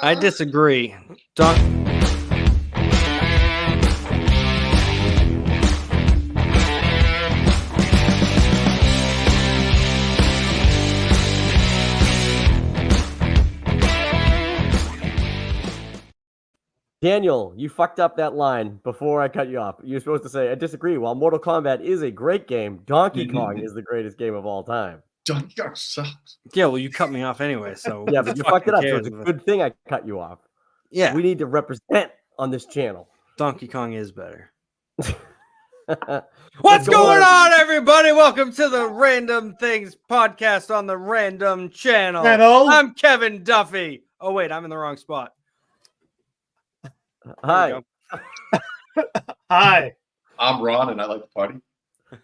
I disagree. Don- Daniel, you fucked up that line before I cut you off. You're supposed to say, I disagree. While Mortal Kombat is a great game, Donkey Kong is the greatest game of all time. Donkey Kong sucks. Yeah, well, you cut me off anyway, so Yeah, but you fucked it up, so it's a cares? good thing I cut you off. Yeah, We need to represent on this channel. Donkey Kong is better. What's What's going on, everybody? Welcome to the Random Things podcast on the Random Channel. Hello. I'm Kevin Duffy. Oh, wait, I'm in the wrong spot. Hi. Hi. I'm Ron, and I like to party.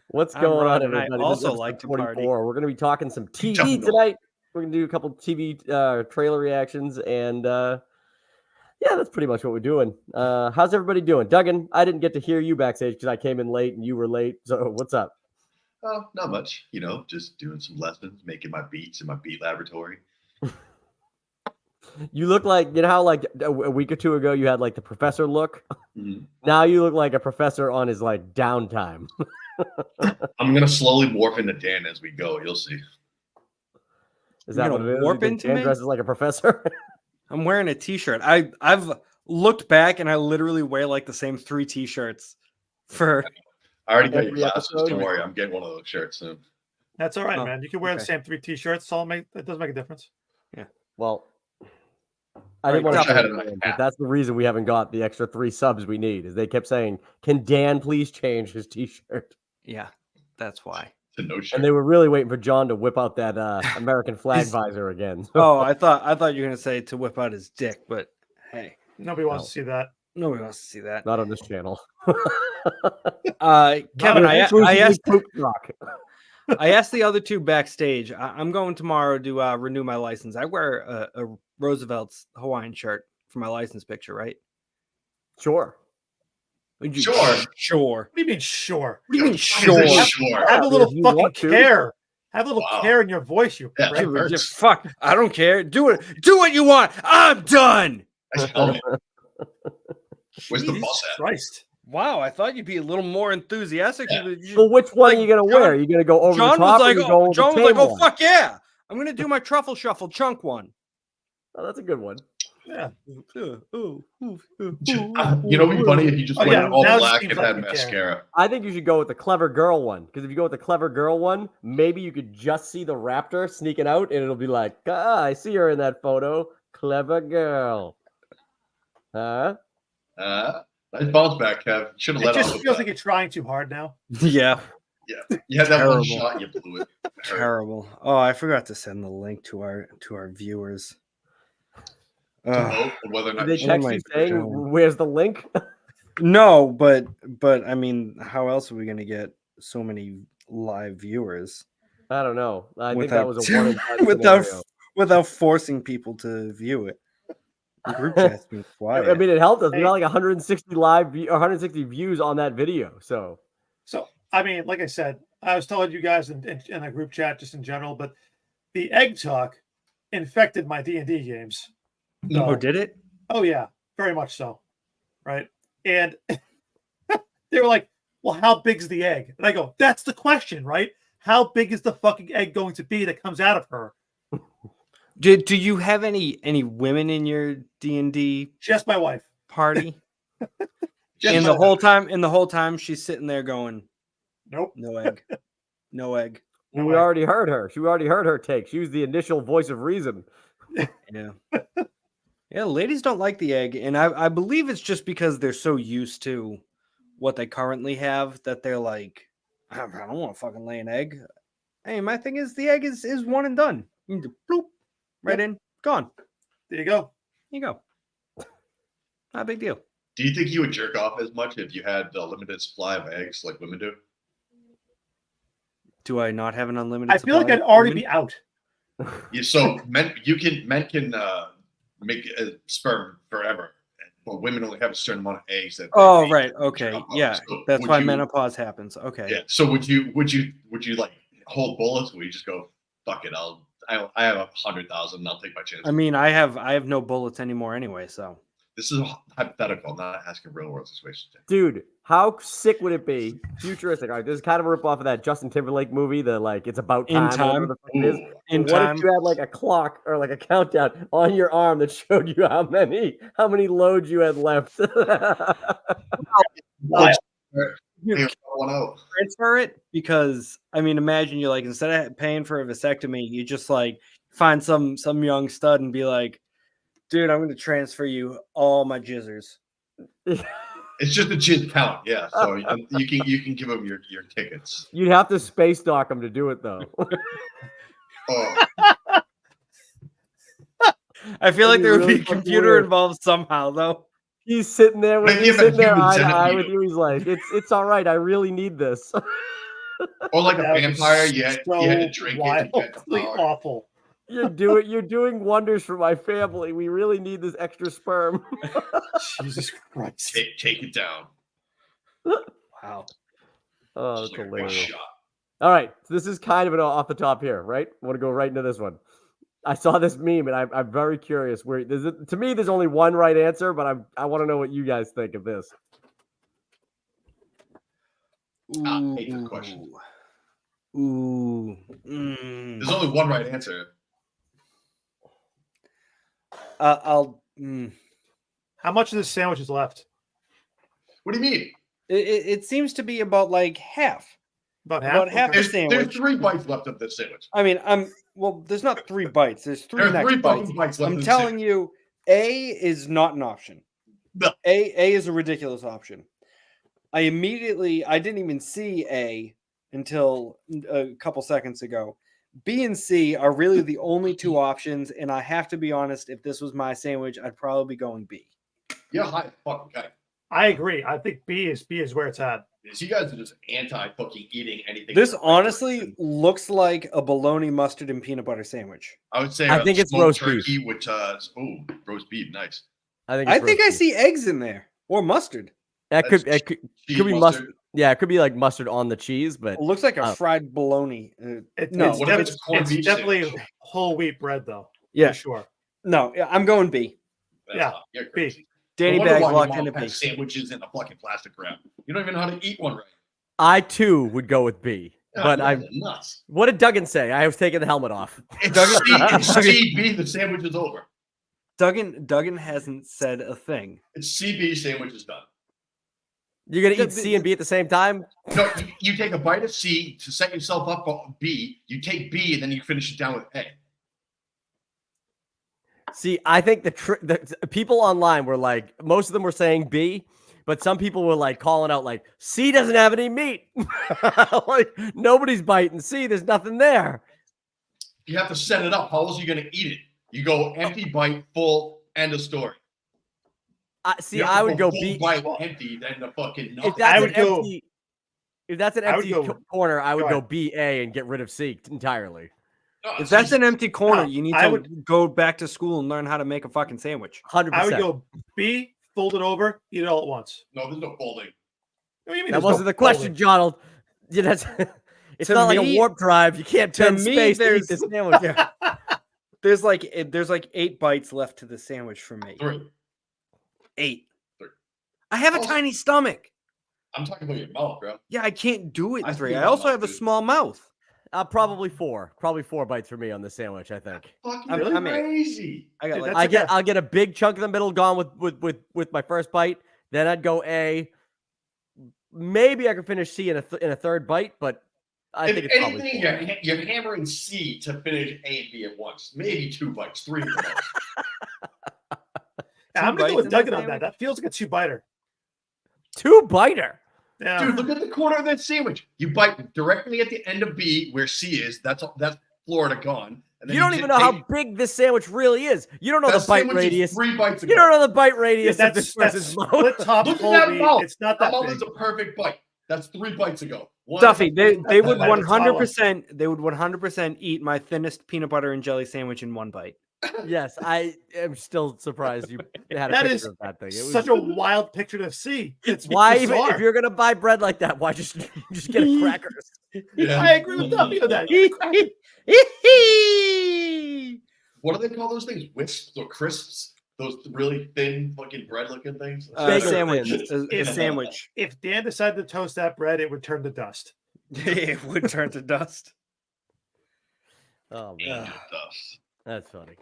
What's I'm going Ron, on, and I everybody? also This is like episode to party. 44. We're going to be talking some TV Don't know. tonight. We're going to do a couple TV trailer reactions, and yeah, that's pretty much what we're doing. How's everybody doing? Duggan, I didn't get to hear you backstage because I came in late and you were late. So what's up? Oh, not much. You know, just doing some lessons, making my beats in my beat laboratory. You look like, you know how like a week or two ago you had like the professor look? Mhm. Now you look like a professor on his like downtime. I'm gonna slowly morph into Dan as we go. You'll see. Is You're that what gonna it is? warp Dan into me? dresses like a professor? I'm wearing a t-shirt. I've looked back and I literally wear like the same 3 t-shirts for I already got your Every glasses. episode? Don't worry, I'm getting one of those shirts soon. That's all right, Oh, man. You can wear the okay. same 3 t-shirts. It does make a difference. Well, I didn't Right, want to I had say a nice it, but hat. that's the reason we haven't got the extra 3 subs we need. Is they kept saying, "Can Dan please change his T-shirt?" yeah, that's why. It's a no shirt. And they were really waiting for John to whip out that American flag He's- visor again. Oh, I thought you were gonna say to whip out his dick, but hey, Nobody wants to see that. nobody wants to see that. Not on this channel. Kevin, I asked Poop rock. I asked the other 2 backstage. I'm going tomorrow to renew my license. I wear a Roosevelt's Hawaiian shirt for my license picture, right? Sure. Would you- Sure. Sure. What do you mean, sure? What do you mean, Fuck is sure? this sure. Have a if little you fucking want to. care. Have a little Wow. care in your voice, you Yeah, prick. it hurts. Just fuck. I don't care. Do it. Do what you want. I'm done. I smell it. Where's the Jesus boss at? Christ. Wow, I thought you'd be a little more enthusiastic. Yeah. Well, which one Like, are you gonna John- wear? Are you gonna go over John the was top? like, or you go with the tame oh one? fuck yeah! I'm gonna do my truffle shuffle chunk one. Oh, that's a good one. Yeah. You know, it'd be funny if you just Oh, went yeah, all now it black seems and like had you care. mascara. I think you should go with the clever girl one, because if you go with the clever girl one, maybe you could just see the raptor sneaking out, and it'll be like, I see her in that photo. Clever girl. Huh? Nice bounce back, Kev. Should have It let off just with feels that. like you're trying too hard now. Yeah, Yeah, you had that one Terrible. shot, you blew it. It hurt. terrible. Oh, I forgot to send the link to our viewers. To Ugh. vote on whether or Did not they you text my you saying, God. where's the link? No, but I mean, how else are we gonna get so many live viewers I don't know. I think that without was a one and done without scenario. without forcing people to view it? The group chat's been quiet. I mean, it helped us. We Hey. got like 160 or 160 views on that video. So So, I mean, like I said, I was telling you guys in a group chat just in general, but the egg talk infected my D&D games. So- Oh, did it? Oh yeah, very much so. Right. And they were like, well, how big's the egg? And I go, that's the question, right? How big is the fucking egg going to be that comes out of her? Do you have any women in your D&D Just my wife. party? Just And my- the whole time she's sitting there going, Nope. no egg, no egg. No we way. already heard her. She already heard her take. She was the initial voice of reason. Yeah. Yeah, ladies don't like the egg, and I believe it's just because they're so used to what they currently have that they're like, I don't want to fucking lay an egg. Hey, my thing is the egg is one and done. You can bloop right in, gone. There you go. Here you go. Not a big deal. Do you think you would jerk off as much if you had a limited supply of eggs like women do? Do I not have an unlimited? I feel like supply I'd of already women? be out. Yeah, so men can make a sperm forever, but women only have a certain amount of eggs. That Oh, they right. jerk Okay. off of. Yeah. So That's would why you- menopause happens. Okay. Yeah. So would you like hold bullets? Or would you just go fuck it? I have 100,000. I'll take my chance. I mean, I have no bullets anymore anyway, so. This is hypothetical, not asking real world situations. Dude, how sick would it be? Futuristic. All right, this is kind of a rip off of that Justin Timberlake movie, the like it's about In time. or whatever Time? the fuck it is. In What Time? if you had like a clock or like a countdown on your arm that showed you how many loads you had left? Wild. You transfer it because I mean, imagine you're like instead of paying for a vasectomy, you just like find some young stud and be like, dude, I'm going to transfer you all my jizzers. It's just a jizz count, yeah. So you can give them your tickets. You'd have to space dock them to do it though. Oh, I feel like That'd be there would really be a fucking computer weird. involved somehow, though. He's sitting there with Maybe he's if a sitting there human eye to eye centipede. with you. He's like, it's all right. I really need this. or like a That was vampire, you had to so drink it to get the wildly power. awful. You're doing wonders for my family. We really need this extra sperm. Jesus Christ. Take it down. Wow. Oh, Just that's like a big hilarious. shot. All right, so this is kind of an off the top here, right? I want to go right into this one. I saw this meme and I'm very curious. Where to me, there's only one right answer, but I want to know what you guys think of this. I hate this question. Ooh. There's only one right answer. I'll. How much of this sandwich is left? What do you mean? It seems to be about like half. About half? About half Okay. the There's sandwich. 3 bites left of this sandwich. I mean, well, there's not 3 bites. There's 3 There's next 3 bites. fucking bites left. I'm of the telling sandwich. you, A is not an option. No. A is a ridiculous option. I didn't even see A until a couple seconds ago. B and C are really the only 2 options, and I have to be honest, if this was my sandwich, I'd probably be going B. You're high fucking guy. I agree. I think B is where it's at. Because you guys are just anti fucking eating anything. This with honestly direction. looks like a bologna, mustard, and peanut butter sandwich. I would say I think it's smoked roast turkey, beef. which roast beef, nice. I I think I see eggs in there or mustard. that That's could cheese be mustard. Yeah, it could be like mustard on the cheese, but It looks like a Oh. fried bologna. It's, No, it's, what if def- it's corned it's beef definitely sandwich? whole wheat bread, though. Yeah, For sure. no, I'm going B. Yeah, You're beef. crazy. Danny No wonder Bags why your locked mom into B. packs sandwiches in a fucking plastic wrap. You don't even know how to eat one right. I too would go with B. Yeah, But you I guys are nuts. what did Duggan say? I was taking the helmet off. It's CB. The sandwich is over. Duggan hasn't said a thing. It's CB. Sandwich is done. You're gonna Yeah, eat C and B at the same time? No, you take a bite of C to set yourself up for B. You take B and then you finish it down with A. See, I think the people online were like, most of them were saying B, but some people were like calling out like C doesn't have any meat. Like nobody's biting C. There's nothing there. You have to set it up. How else are you going to eat it? You go empty bite, full, end of story. See, You have I to would go full B. bite empty, then the fucking If nothing. that's I an would go- empty, if that's an I would empty go- corner, I would go go ahead. B A and get rid of C entirely. No, If that's an empty corner, No, you need I to would- go back to school and learn how to make a fucking sandwich. 100%. I would go B, fold it over, eat it all at once. No, there's no folding. What do you mean That there's no wasn't the question, folding? Donald. Yeah, that's, it's To not like me- a warp drive. You can't to bend me, space to eat there's- this sandwich. Yeah. There's like 8 bites left to the sandwich for me. 3. 8. 3. I have a Oh. tiny stomach. I'm talking about your mouth, bro. Yeah, I can't do it I 3. feel I that also mouth, have a dude. small mouth. Probably 4. Probably 4 bites for me on the sandwich, I think. Fucking I'm- I'm 8. crazy. I got Dude, like that's I'll get a big chunk of the middle gone with my first bite. Then I'd go A. Maybe I could finish C in a third bite, but I If think it's probably anything, 4. you're hammering C to finish A and B at once. Maybe 2 bites, 3 at the most. I'm bites going to go with in that Duggan on sandwich? that. That feels like a 2-biter. 2-biter. Yeah. Dude, look at the corner of that sandwich. You bite directly at the end of B where C is. That's Florida gone. And then You don't even know how take- big this sandwich really is. You don't know that the bite sandwich is radius. 3 bites ago. You don't know the bite Yeah, radius of this that's person's split mouth. top Look at whole that wheat. mouth. It's not That that mouth big. is a perfect bite. That's 3 bites ago. One- Duffy, they would That's a 100% they would 100% eat my thinnest peanut butter and jelly sandwich in one bite. Yes, I am still surprised you had a That picture is of that thing. It was, Such a wild picture to see. It's why even bizarre. if you're gonna buy bread like that, why just get a crackers? Yeah. I agree with Duffy on that. what do they call those things? Wisps or crisps? Those really thin fucking bread looking things? Bagel Sandwich. thins. A sandwich. If Dan decided to toast that bread, it would turn to dust. It would turn to dust. Oh man, Dust. that's funny.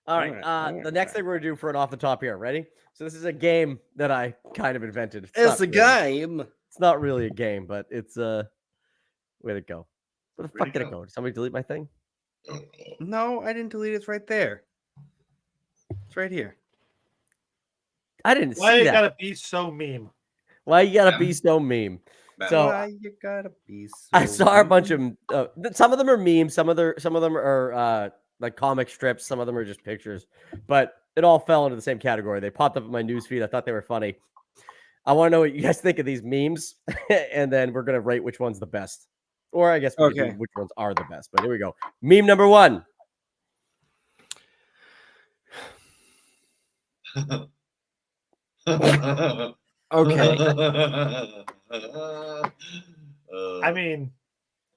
All right, Alright, the next thing we're gonna do for an off the top here. Ready? So this is a game that I kind of invented. It's not a really- game. It's not really a game, but it's where'd it go? Where the Where'd fuck it did it go? go? Did somebody delete my thing? No, I didn't delete it. It's right there. It's right here. I didn't Why see you that. gotta be so meme? Why you gotta Yeah. be so meme? Man, So- Why you gotta be so I saw a bunch mean? of some of them are memes, some of them are like comic strips, some of them are just pictures, but it all fell into the same category. They popped up in my newsfeed. I thought they were funny. I want to know what you guys think of these memes, and then we're gonna rate which one's the best, or I guess we could do Okay. which ones are the best. But here we go. Meme number one. Okay. I mean,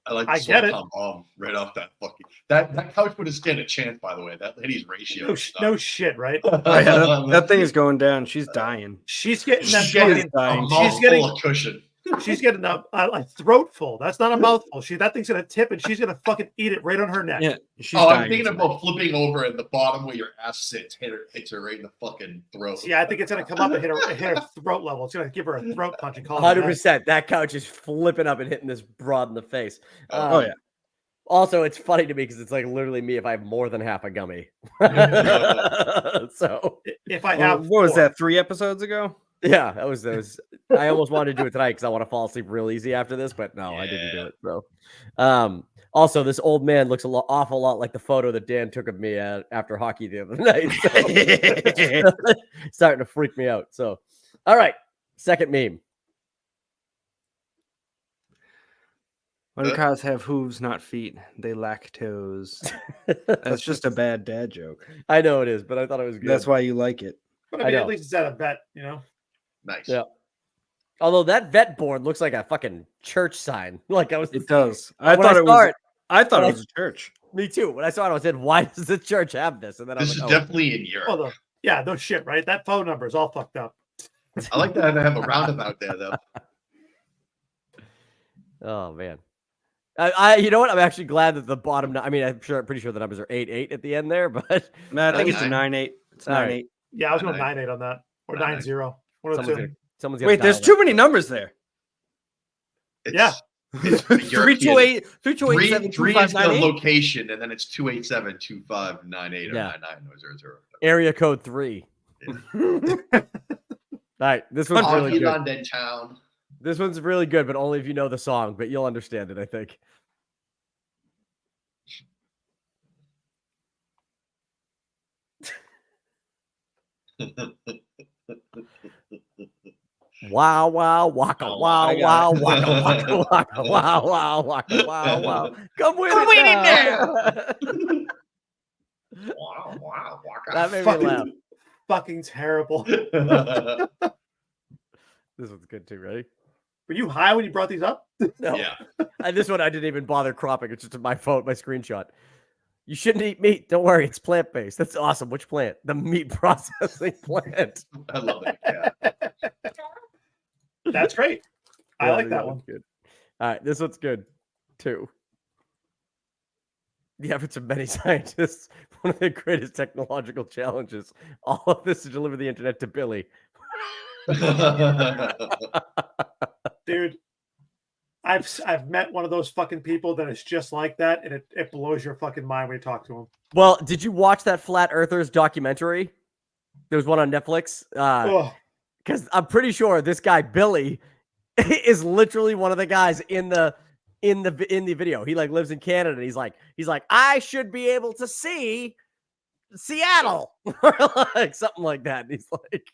I like I the get it. swanton bomb right off that fucking that couch would have stand a chance. By the way, that lady's ratio. no shit, right? Oh, yeah, that thing is going down. She's dying. She's getting that She is fucking. dying. a She's mouthful getting- of cushion. She's getting a throat full. That's not a mouthful. That thing's gonna tip, and she's gonna fucking eat it right on her neck. Yeah, she's Oh, dying. I'm thinking inside. about flipping over at the bottom where your ass sits, hits her right in the fucking throat. Yeah, I think it's gonna come up and hit her throat level. It's gonna give her a throat punch and call it a night. 100%. That couch is flipping up and hitting this broad in the face. Oh, yeah. Also, it's funny to me because it's like literally me if I have more than half a gummy. So If I have, What was 4. that? 3 episodes ago? yeah, that was. I almost wanted to do it tonight because I want to fall asleep real easy after this, but no, I didn't do Yeah. it. So, also, this old man looks awful lot like the photo that Dan took of me after hockey the other night. So, starting to freak me out. So, all right, second meme. When cows have hooves, not feet, they lack toes. That's just a bad dad joke. I know it is, but I thought it was good. That's why you like it. But I I mean, know. at least it's at a vet, you know. Nice. Yeah. Although that vet board looks like a fucking church sign. Like I was. It does. I When thought it saw was. I thought when it was a church. Me too. When I saw it, I said, "Why does the church have this?" And then I This was is like, "Oh, definitely in Europe. Oh, yeah, no shit, right? That phone number is all fucked up. I like that I have a roundabout there, though. oh man." You know what? I'm actually glad that the bottom. I mean, pretty sure the numbers are 8-8 at the end there, but Man, I think it's a Okay. 9-8. It's All right. 9-8. Yeah, I was going Nine. 9-8 on that, or 9-8. 9-0. One of the someone's two. gonna, someone's gonna Wait, there's dial too many numbers there. Yeah. It's 328, 328, Three is the 72598. location, and then it's 287-2598 or Yeah. 9900. that. Area code 3. All right, this one's really Hockey good. London town. This one's really good, but only if you know the song. But you'll understand it, I think. Wow, wow, waka, Oh, wow, I wow, got it. waka, waka, waka, wow, wow, waka, wow, wow. Come with Come it with it now. Wow, wow, That made me Fucking- laugh. Fucking terrible. waka. This one's good too. Ready? Were you high when you brought these up? No. Yeah. This one I didn't even bother cropping. It's just my phone, my screenshot. You shouldn't eat meat. Don't worry, it's plant based. That's awesome. Which plant? The meat processing plant. I love it. Yeah. That's great. I like that one's one. Good. All right, this one's good too. The efforts of many scientists, one of the greatest technological challenges. All of this to deliver the internet to Billy. Dude, I've met one of those fucking people that is just like that, and it blows your fucking mind when you talk to him. Well, did you watch that Flat Earthers documentary? There was one on Netflix. Oh, Because I'm pretty sure this guy Billy is literally one of the guys in the video. He like lives in Canada. And he's like I should be able to see Seattle or like something like that. And he's like,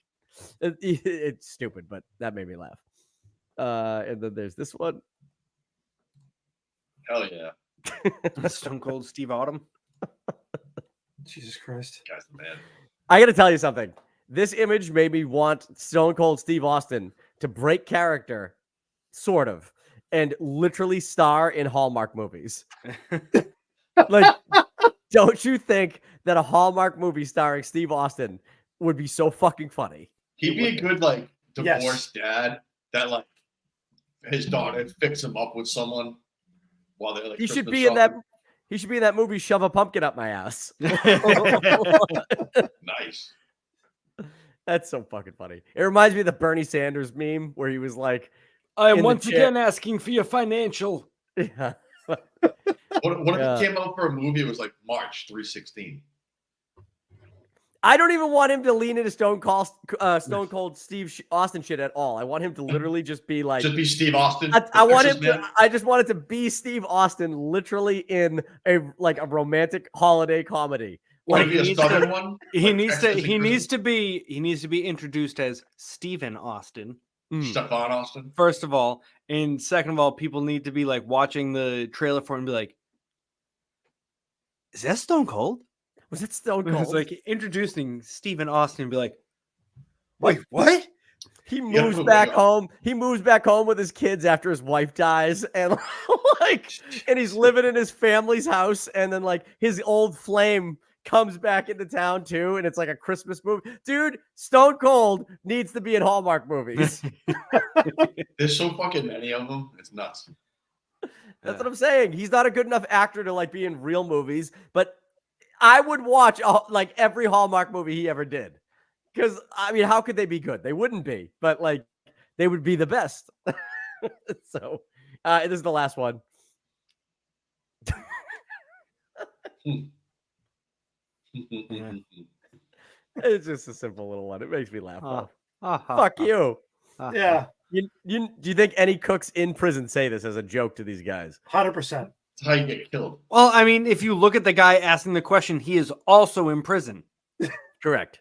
it's stupid, but that made me laugh. And then there's this one. Hell yeah. Stone Cold Steve Autumn. Jesus Christ. Guy's the man. I got to tell you something. This image made me want Stone Cold Steve Austin to break character, sort of, and literally star in Hallmark movies. Like, Don't you think that a Hallmark movie starring Steve Austin would be so fucking funny? He'd be a good like Yes. divorced dad that like his daughter fix him up with someone while they're like He should Christmas be in that. shopping. He should be in that movie. Shove a pumpkin up my ass. Nice. That's so fucking funny. It reminds me of the Bernie Sanders meme where he was like, I am in the once chair. again asking for your financial. yeah. What if Yeah. it came out for a movie? It was like March 316. I don't even want him to lean into Stone Cold Steve Austin shit at all. I want him to literally just be like, Just be Steve Austin. I want him Christmas to. Man. I just want it to be Steve Austin, literally in a romantic holiday comedy. Like he be a needs southern to- one. He Like needs to. Texas He and needs to be. He needs to be introduced as Stephen Austin. Stefan Austin. First of all, and second of all, people need to be like watching the trailer for it and be like, "Is that Stone Cold?" Was that Stone Cold? It's like introducing Stephen Austin and be like, "Wait, what?" He Yeah, moves oh my back God. home. He moves back home with his kids after his wife dies, and and he's living in his family's house. And then like his old flame comes back into town too, and it's like a Christmas movie. Dude, Stone Cold needs to be in Hallmark movies. There's so fucking many of them. It's nuts. That's what I'm saying. He's not a good enough actor to like be in real movies, but I would watch like every Hallmark movie he ever did. Because I mean, how could they be good? They wouldn't be, but like they would be the best. So this is the last one. It's just a simple little one. It makes me laugh. though. Fuck you. Yeah, Do you think any cooks in prison say this as a joke to these guys? 100%. That's how you get killed. Well, I mean, if you look at the guy asking the question, he is also in prison. Correct.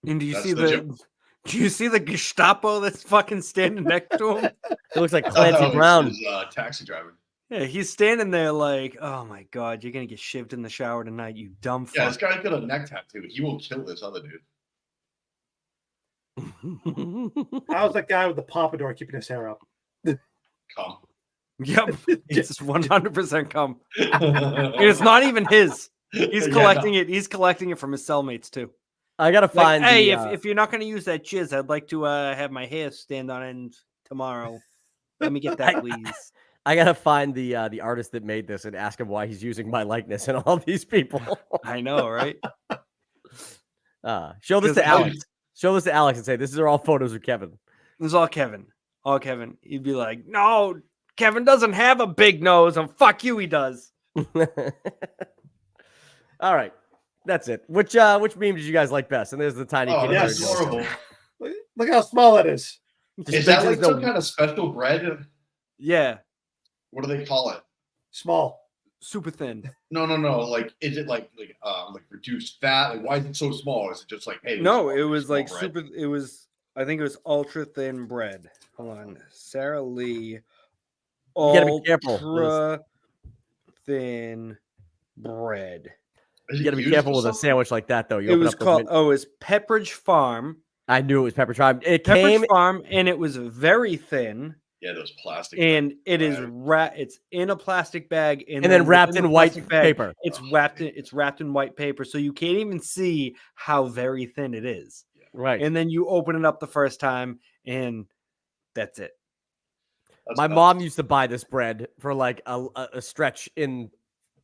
And do you That's see the joke. do you see the Gestapo that's fucking standing next to him? It looks like I thought that Clancy was Brown. his, taxi driver. Yeah, he's standing there like, "Oh my god, you're gonna get shivved in the shower tonight, you dumb Yeah, this fuck." guy's got a neck tattoo. He will kill this other dude. How's that guy with the pompadour keeping his hair up? Come. Yep, it's 100% cum. And it's not even his. He's collecting it. He's collecting it from his cellmates too. I gotta Like, find. hey, the, if you're not gonna use that jizz, I'd like to have my hair stand on end tomorrow. Let me get that, please. I gotta find the artist that made this and ask him why he's using my likeness and all these people. I know, right? Show this to 'Cause- Alex. Show this to Alex and say this are all photos of Kevin. This is all Kevin. All Kevin. He'd be like, "No, Kevin doesn't have a big nose, and fuck you, he does." All right, that's it. Which meme did you guys like best? And there's the tiny Oh, kid. yes. that's horrible. Look how small that is. Is that like some kind of special bread? Yeah, What do they call it? Small. super thin. No. Like, is it like reduced fat? Like, why is it so small? Is it just like, hey? No, small- it was small like bread? super. It was. I think it was ultra thin bread. Hold on, Sarah Lee. gotta be careful. Ultra thin bread. Is You it got to be used careful for with a something? sandwich like that, though. You It open was up the called. win- Oh, it's Pepperidge Farm. I knew it was pepper tribe. It Pepperidge came. Farm, and it was very thin, Yeah, those plastic. and it is Right. It's in a plastic bag, And then wrapped within in the white plastic bag, paper. It's wrapped in white paper, so you can't even see how very thin it is. Right. And then you open it up the first time, and that's it. That's My nuts. mom used to buy this bread for like a stretch in,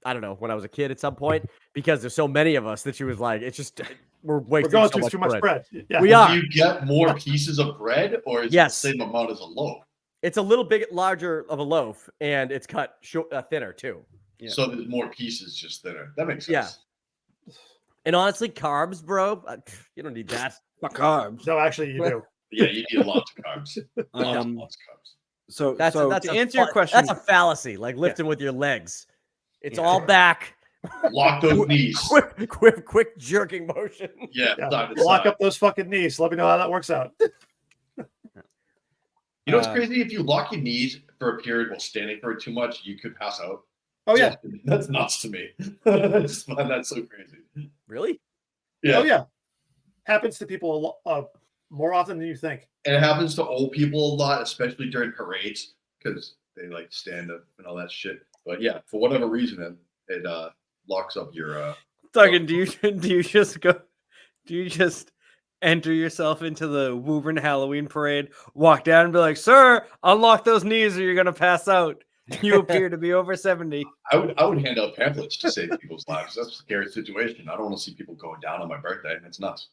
I don't know, when I was a kid at some point, because there's so many of us that she was like, it's just, we're We're wasting going so through much too much bread. Yeah. We Do are. you get more pieces of bread, or is Yes. it the same amount as a loaf? It's a little bit larger of a loaf, and it's cut thinner too. Yeah. So there's more pieces just thinner. That makes Yeah. sense. And honestly, carbs, bro, you don't need that. Fuck carbs. No, actually, you do. Yeah, you need lots of carbs. Um, Lots of carbs. So, That's so that's to a answer your fa- question, That's a fallacy, like lifting with your legs. It's Yeah. all back. Lock those knees. Quick jerking motion. Yeah, Yeah. side to Lock side. up those fucking knees. Let me know how that works out. You know what's Uh, crazy? If you lock your knees for a period while standing for it too much, you could pass out. Oh, yeah. That's nuts to me. I just find that so crazy. Really? Yeah. Oh, yeah. Happens to people more often than you think. And it happens to old people a lot, especially during parades, because they like stand up and all that shit. But yeah, for whatever reason, it locks up your. Duggan, do you just go? Do you just enter yourself into the Woburn Halloween parade, walk down and be like, "Sir, unlock those knees or you're gonna pass out. You appear to be over 70." I would hand out pamphlets to save people's lives. That's a scary situation. I don't want to see people going down on my birthday. It's nuts.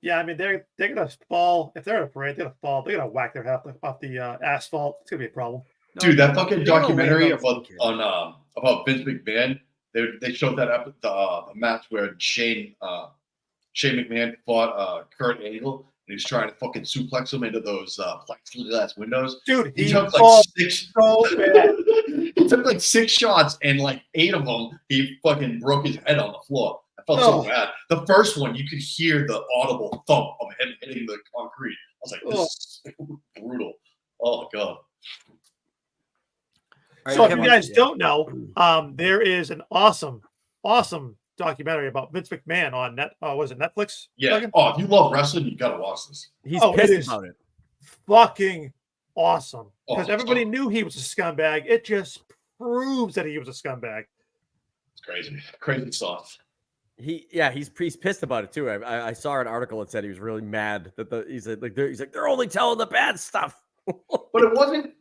Yeah, I mean they're gonna fall if they're in a parade. They're gonna fall. They're gonna whack their head off the asphalt. It's gonna be a problem. Dude, that fucking You're gonna documentary land on about Vince McMahon. They showed that up at the match where Shane McMahon fought Kurt Angle, and he was trying to fucking suplex him into those plexiglass windows. Dude, He he took fought like 6. so bad. He took like 6 shots, and like 8 of them, he fucking broke his head on the floor. I felt so bad. The first one, you could hear the audible thump of him hitting the concrete. I was like, this is brutal. Oh god. So if you guys don't know, there is an awesome documentary about Vince McMahon on was it Netflix? Yeah. Duggan? Oh, if you love wrestling, you gotta watch this. He's it pissed is about it. fucking awesome because Oh, everybody so- knew he was a scumbag. It just proves that he was a scumbag. It's crazy. Crazy sauce. He's pissed about it too. I saw an article that said he was really mad that he's like they're only telling the bad stuff. But it wasn't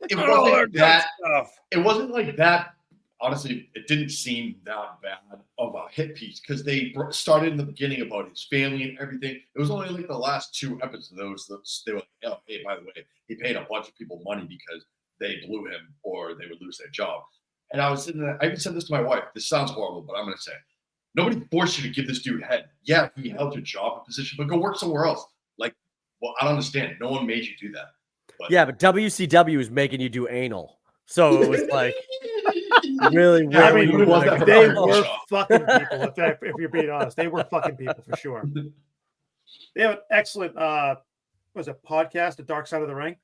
that stuff. it wasn't like that. Honestly, it didn't seem that bad of a hit piece because they started in the beginning about his family and everything. It was only like the last 2 episodes that they were like, oh, hey, by the way, he paid a bunch of people money because they blew him or they would lose their job. And I was sitting there, I even said this to my wife. This sounds horrible, but I'm going to say, nobody forced you to give this dude head. Yeah, he held your job position, but go work somewhere else. Like, well, I don't understand. No one made you do that. But Yeah, but WCW is making you do anal, so it was like really I weird. mean, it was that they for were shop. fucking people. If you're being honest, they were fucking people for sure. They have an excellent podcast, The Dark Side of the Ring.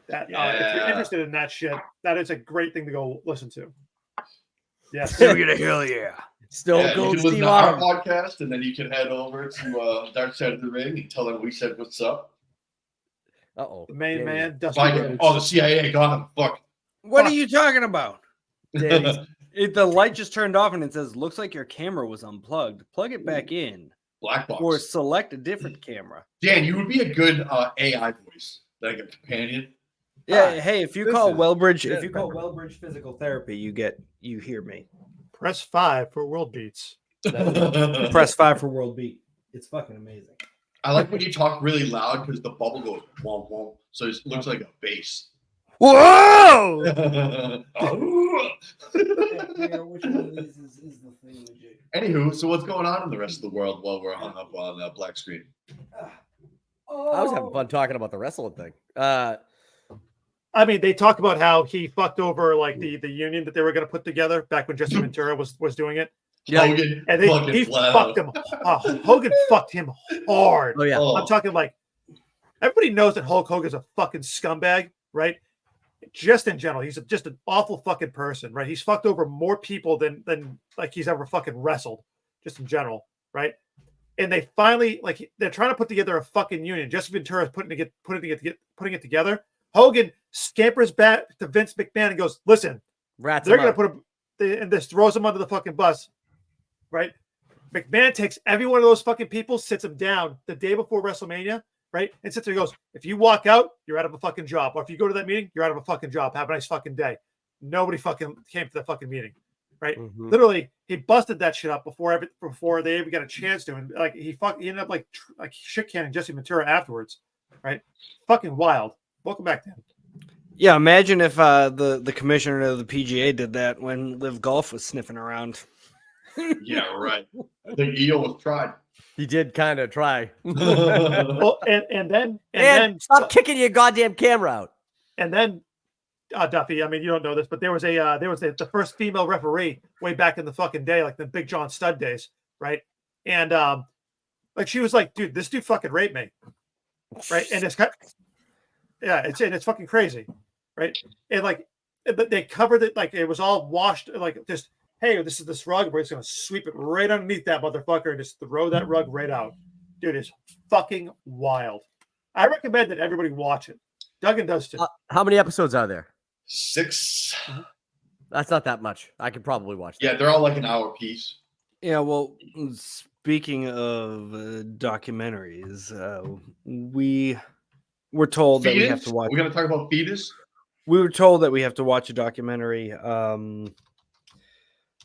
That if you're Yeah. interested in that shit, that is a great thing to go listen to. Yes. Still get a hell yeah. Still Yeah, you Cold can listen Steve to our Austin. podcast, and then you can head over to Dark Side of the Ring and tell them we said what's up. The main man, Dusty Like, Rhodes. oh, the CIA got him. Fuck. What Fuck. are you talking about? Danny's The light just turned off and it says, "Looks like your camera was unplugged. Plug it back in, Black box. or select a different camera." Dan, you would be a good AI voice, like a companion. Yeah. Hey, if you this call is Wellbridge, good. if you call Wellbridge Physical Therapy, you hear me. Press 5 for World Beats. Press 5 for World Beat. It's fucking amazing. I like when you talk really loud because the bubble goes womp womp, so it looks like a bass. Whoa! Which one of these is the thing? Anywho, so what's going on in the rest of the world while we're hung up on black screen? I was having fun talking about the wrestling thing. I mean, they talk about how he fucked over like the union that they were going to put together back when Jesse Ventura was doing it. Hogan And fucking he flat fucked out. him. Hogan fucked him hard. Oh yeah, Oh. I'm talking like everybody knows that Hulk Hogan's a fucking scumbag, right? Just in general, he's just an awful fucking person, right? He's fucked over more people than like he's ever fucking wrestled, just in general, right? And they finally they're trying to put together a fucking union. Jesse Ventura is putting it together. Hogan scampers back to Vince McMahon and goes, "Listen, rats. they're him going out. to put him," and this throws him under the fucking bus, right? McMahon takes every one of those fucking people, sits them down the day before WrestleMania, right? And sits there and goes, "If you walk out, you're out of a fucking job. Or if you go to that meeting, you're out of a fucking job. Have a nice fucking day." Nobody fucking came to that fucking meeting, right? Mhm. Literally, he busted that shit up before they even got a chance to. And like he ended up like shit canning Jesse Ventura afterwards, right? Fucking wild. Welcome back, Dan. Yeah, imagine if the commissioner of the PGA did that when Live Golf was sniffing around. Yeah, right. I think he almost tried. He did kind of try. Well, and then Stop kicking your goddamn camera out. And then, Duffy, I mean, you don't know this, but there was the first female referee way back in the fucking day, like the Big John Stud days, right? And like she was like, "Dude, this dude fucking raped me," right? And it's it's fucking crazy, right? And like they covered it like it was all washed, like just, "Hey, this is this rug. We're just gonna sweep it right underneath that motherfucker and just throw that rug right out." Dude, it's fucking wild. I recommend that everybody watch it. Duggan does too. How many episodes are there? 6. That's not that much. I could probably watch that. Yeah, they're all like an hour piece. Yeah, well, speaking of documentaries, we were told that we have to watch. We're gonna talk about fetus. We were told that we have to watch a documentary.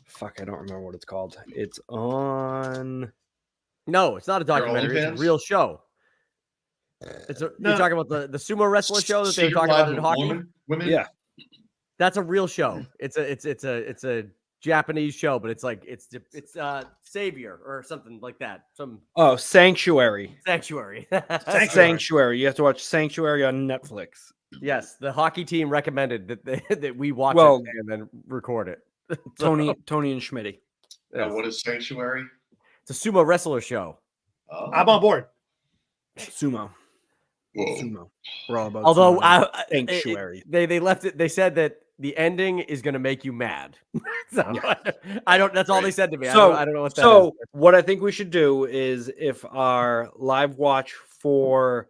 Fuck, I don't remember what it's called. It's on. No, it's not a documentary. It's a OnlyFans? real show. No. You're talking about the sumo wrestler show that they were Secret talking about Lives in of hockey. Women. Yeah, That's a real show. It's a Japanese show, but it's Savior or something like that. Some oh, Sanctuary. sanctuary. Sanctuary. You have to watch Sanctuary on Netflix. Yes, the hockey team recommended that we watch Well- it and then record it. Tony and Schmitty. Yes. What is Sanctuary? It's a sumo wrestler show. Oh. I'm on board. Sumo. Whoa. Sumo. We're all about. Although sumo. Sanctuary. they left it. They said that the ending is going to make you mad. So I don't. That's all they said to me. So I don't know what that so is. what I think we should do is if our live watch for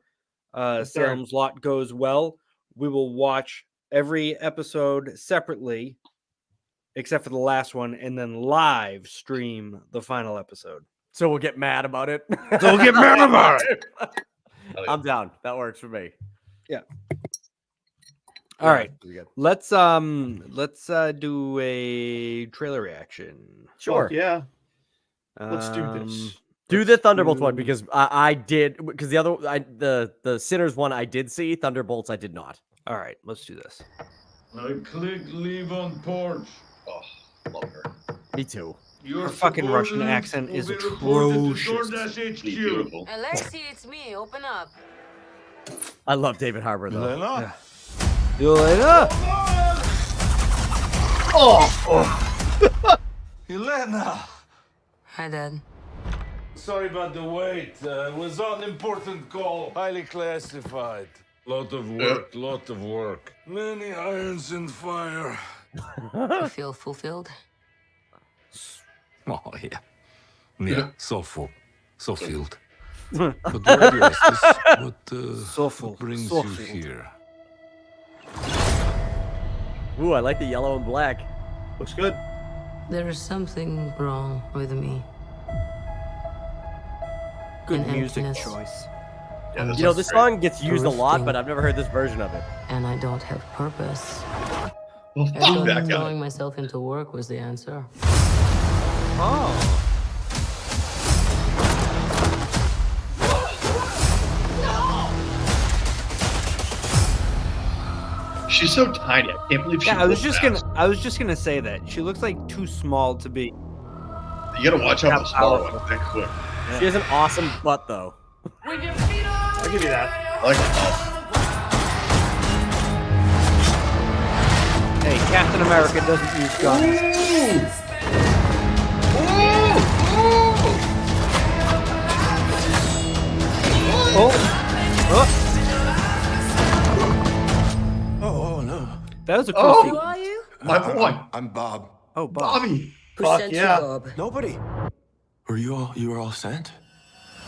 Salem's Lot goes well, we will watch every episode separately, except for the last one, and then live stream the final episode. So we'll get mad about it. So we'll get mad about it. I'm down. That works for me. All right. Pretty good. Let's do a trailer reaction. Sure. Yeah. Let's do this. Do the Thunderbolts one because I did because the Sinners one I did see. Thunderbolts I did not. All right, let's do this. I clicked leave on porch. Oh, love her. Me too. Your Her fucking Russian subordinates accent will is be reported to atrocious. DoorDash HQ. Beautiful. Alexi, it's me. Open up. I love David Harbour though. Lena? See you later. Elena! Hi, Dad. Sorry about the wait. It was an important call. Highly classified. Lot of work. Many irons in fire. You feel fulfilled? Oh, yeah. Yeah, so full. So filled. But what is this? So full, What brings so you filled. here? Ooh, I like the yellow and black. Looks good. There is something wrong with me. Good An music emptiness. choice. Yeah, this You know, looks this great. song gets used a lot, Drifting. but I've never heard this version of it. And I don't have purpose. Well, I fuck thought that guy. throwing myself into work was the answer. Oh. She's so tiny. I can't believe she. Yeah, I was moves just fast. gonna say that. She looks like too small to be. You gotta watch out for smaller powerful. ones. They're quick. She has an awesome butt though. I'll give you that. I like it. Hey, Captain America doesn't use guns. Oh, no. That was a cool Oh. Who scene. are you? My boy, I'm Bob. Oh, Bob. Bobby. Who Fuck sent yeah. you, Bob? Nobody. You were all sent?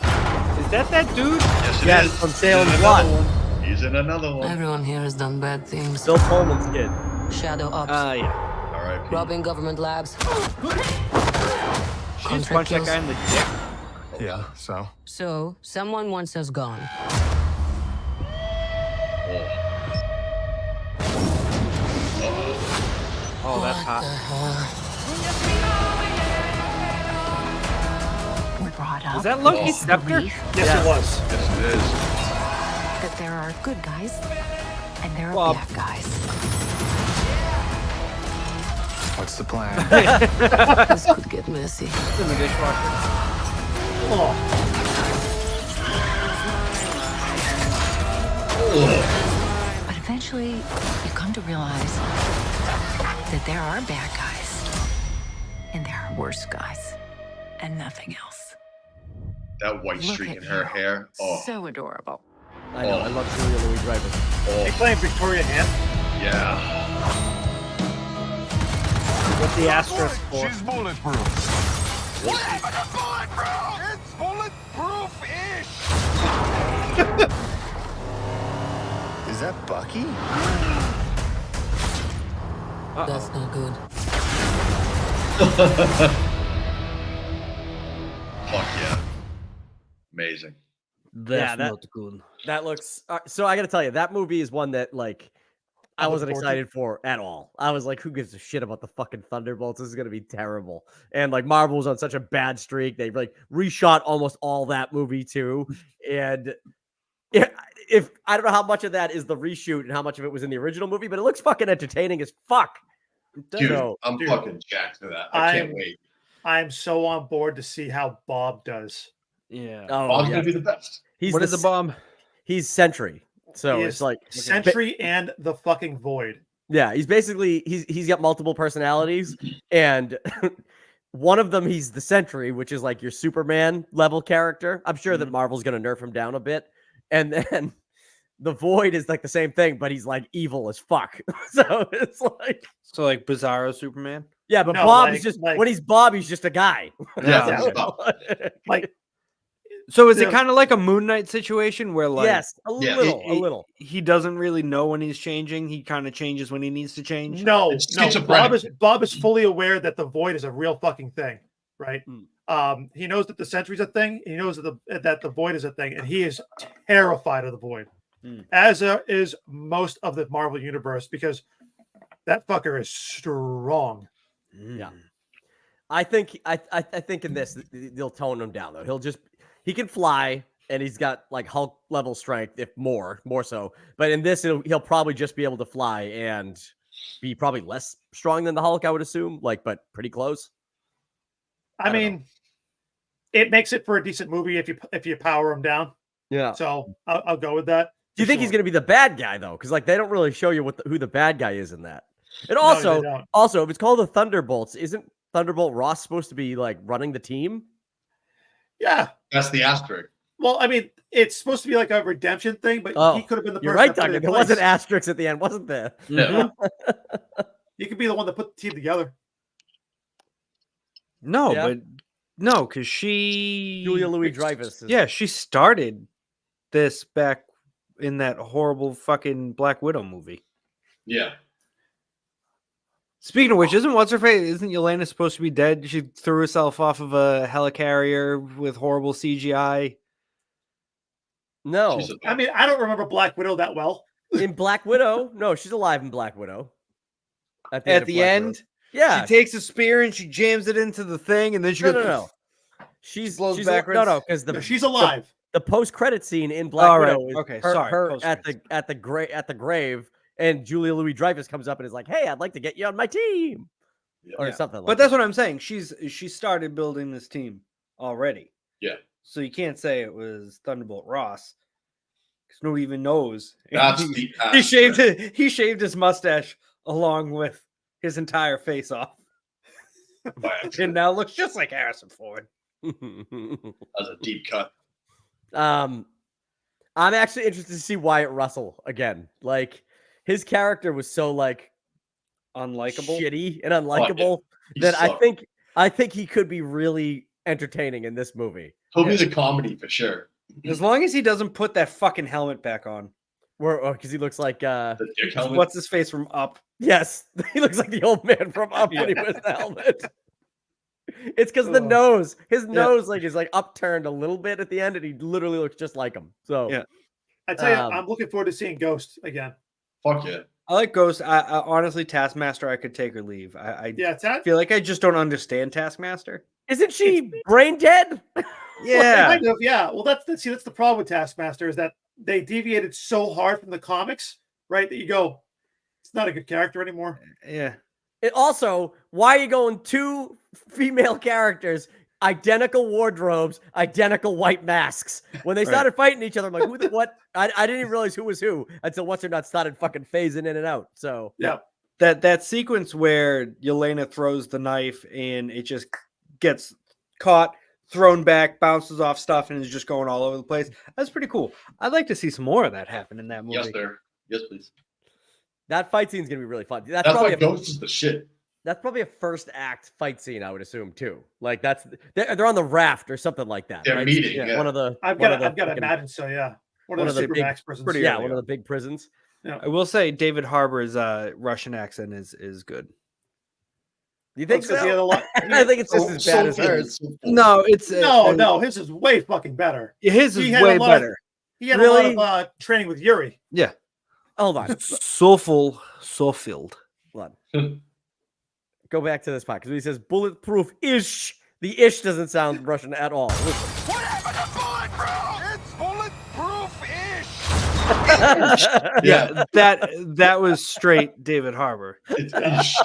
Is that dude? Yes, it Yes, is. from He's Salem's in Lot. another one. He's in another one. Everyone here has done bad things. Bill Pullman's kid. Shadow ops, Yeah. All right. robbing government labs. She just punched that guy in the dick. Yeah, so? So, someone wants us gone. Oh, that's hot. We're brought up Is that Loki's with scepter? belief Yes, it was. Yes, it is. that there are good guys and there are Well- bad guys. What's the plan? This could get messy. It's in the dishwasher. But eventually, you come to realize that there are bad guys and there are worse guys and nothing else. That white Look streak at in her you. hair. Oh, So adorable. I know. I love Julia Louis-Dreyfus. They playing Victoria Ann. yeah. What's the asterisk for? She's bulletproof. What happened to bulletproof? It's bulletproof-ish. Is that Bucky? That's not good. That's that- not good. That looks so. I got to tell you, that movie is one that like I I'm wasn't looking forward to. excited for at all. I was like, who gives a shit about the fucking Thunderbolts? This is gonna be terrible. And like Marvel was on such a bad streak, they like reshot almost all that movie too. And yeah, if I don't know how much of that is the reshoot and how much of it was in the original movie, but it looks fucking entertaining as fuck. Dude, So, I'm dude, fucking jacked for that. I can't I'm- wait. I'm so on board to see how Bob does. Yeah. oh, Bob's yeah. gonna be the best. He's What is the bomb? He's Sentry. So He it's is like Sentry and the fucking Void. yeah, he's basically he's got multiple personalities, and one of them he's the Sentry, which is like your Superman level character. I'm sure that Marvel's gonna nerf him down a bit, and then the Void is like the same thing, but he's like evil as fuck. So it's like So like Bizarro Superman. yeah, but No, Bob like- is just like- when he's Bob, he's just a guy. Yeah, Yeah. that's Bob. Like So is it Yeah. kind of like a Moon Knight situation where like yes, a Yeah. little. he doesn't really know when he's changing. He kind of changes when he needs to change. no, It's no. schizophrenic. Bob is fully aware that the Void is a real fucking thing, right? Hmm. He knows that the Sentry's a thing. He knows that the Void is a thing, and he is terrified of the Void, Hmm. as is most of the Marvel universe, because that fucker is strong. Yeah. I think in this they'll tone him down though. He can fly and he's got like Hulk level strength, if more so. But in this, he'll probably just be able to fly and be probably less strong than the Hulk, I would assume. Like, but pretty close. I don't mean, it makes it for a decent movie if you power him down. Yeah. So I'll go with that. Do you for think he's sure. going to be the bad guy though? Because like they don't really show you who the bad guy is in that. And No, they don't. also, if it's called the Thunderbolts, isn't Thunderbolt Ross supposed to be like running the team? Yeah. That's the asterisk. Well, I mean, it's supposed to be like a redemption thing, but Oh, he could have been the person. You're right, that put it Duncan. in There was an place. asterisk at the end, wasn't there? Yeah. He could be the one that put the team together. No, Yeah. but no, because she Julia Louis-Dreyfus. Yeah, she started this back in that horrible fucking Black Widow movie. Yeah. Speaking of which, isn't what's her face? Isn't Yelena supposed to be dead? She threw herself off of a helicarrier with horrible CGI. No. She's a I mean, I don't remember Black Widow that well. In Black Widow? No, she's alive in Black Widow. At of the Black end, Widow. Yeah. she takes a spear and she jams it into the thing, and then she No, goes. no. She's Blows she's backwards. No, because No, she's alive. the post credit scene in Black All right, Widow is okay, her, sorry, her post-credits. at the grave, and Julia Louis-Dreyfus comes up and is like, "Hey, I'd like to get you on my team," or Yeah. something. Like But that's what I'm saying. She started building this team already. Yeah. So you can't say it was Thunderbolt Ross because nobody even knows. That's he, the he shaved his mustache along with his entire face off, and now looks just like Harrison Ford. That's a deep cut. I'm actually interested to see Wyatt Russell again. Like his character was so like Unlikable. shitty and unlikable He that sucked. I think he could be really entertaining in this movie. He'll be the comedy for sure. As long as he doesn't put that fucking helmet back on. Where because he looks like The dick helmet. What's his face from Up? yes, he looks like the old man from Up when he wears the helmet. It's because the Ugh. nose, his nose, like is like upturned a little bit at the end, and he literally looks just like him. So Yeah. I tell you, Um, I'm looking forward to seeing Ghost again. Fuck yeah. I like Ghost. I honestly, Taskmaster, I could take or leave. I Yeah, it's that. feel like I just don't understand Taskmaster. isn't she brain dead? Yeah. Kind of, yeah. Well, that's the problem with Taskmaster is that they deviated so hard from the comics, right? That you go, it's not a good character anymore. Yeah. And also, why are you going two female characters, identical wardrobes, identical white masks? When they Right. started fighting each other, I'm like, who the what? I didn't even realize who was who until what's her nut started fucking phasing in and out. So Yeah. That sequence where Yelena throws the knife and it just gets caught, thrown back, bounces off stuff, and is just going all over the place. That's pretty cool. I'd like to see some more of that happen in that movie. Yes, sir. Yes, please. that fight scene's gonna be really fun. That's why Ghost is the shit. That's probably a first act fight scene, I would assume too. Like they're on the raft or something like that. They're right? meeting. Yeah. One of the I've one got of the to fucking- imagine so. Yeah, one one of of the the big- Supermax prisons. pretty yeah, early one of on. the big prisons. I will say David Harbour's Russian accent is good. You think Because he had a so? lot. I think it's just as bad as hers. No, it's No, his is way fucking better. His He is had a way lot of- better. He had Really? a lot of training with Yuri. Yeah, Hold on. so full, so filled. Hold on. Go back to this part because he says bulletproof ish. The ish doesn't sound Russian at all. Listen. What happened to bulletproof? It's bulletproof-ish. Yeah, that was straight David Harbour. It's ish.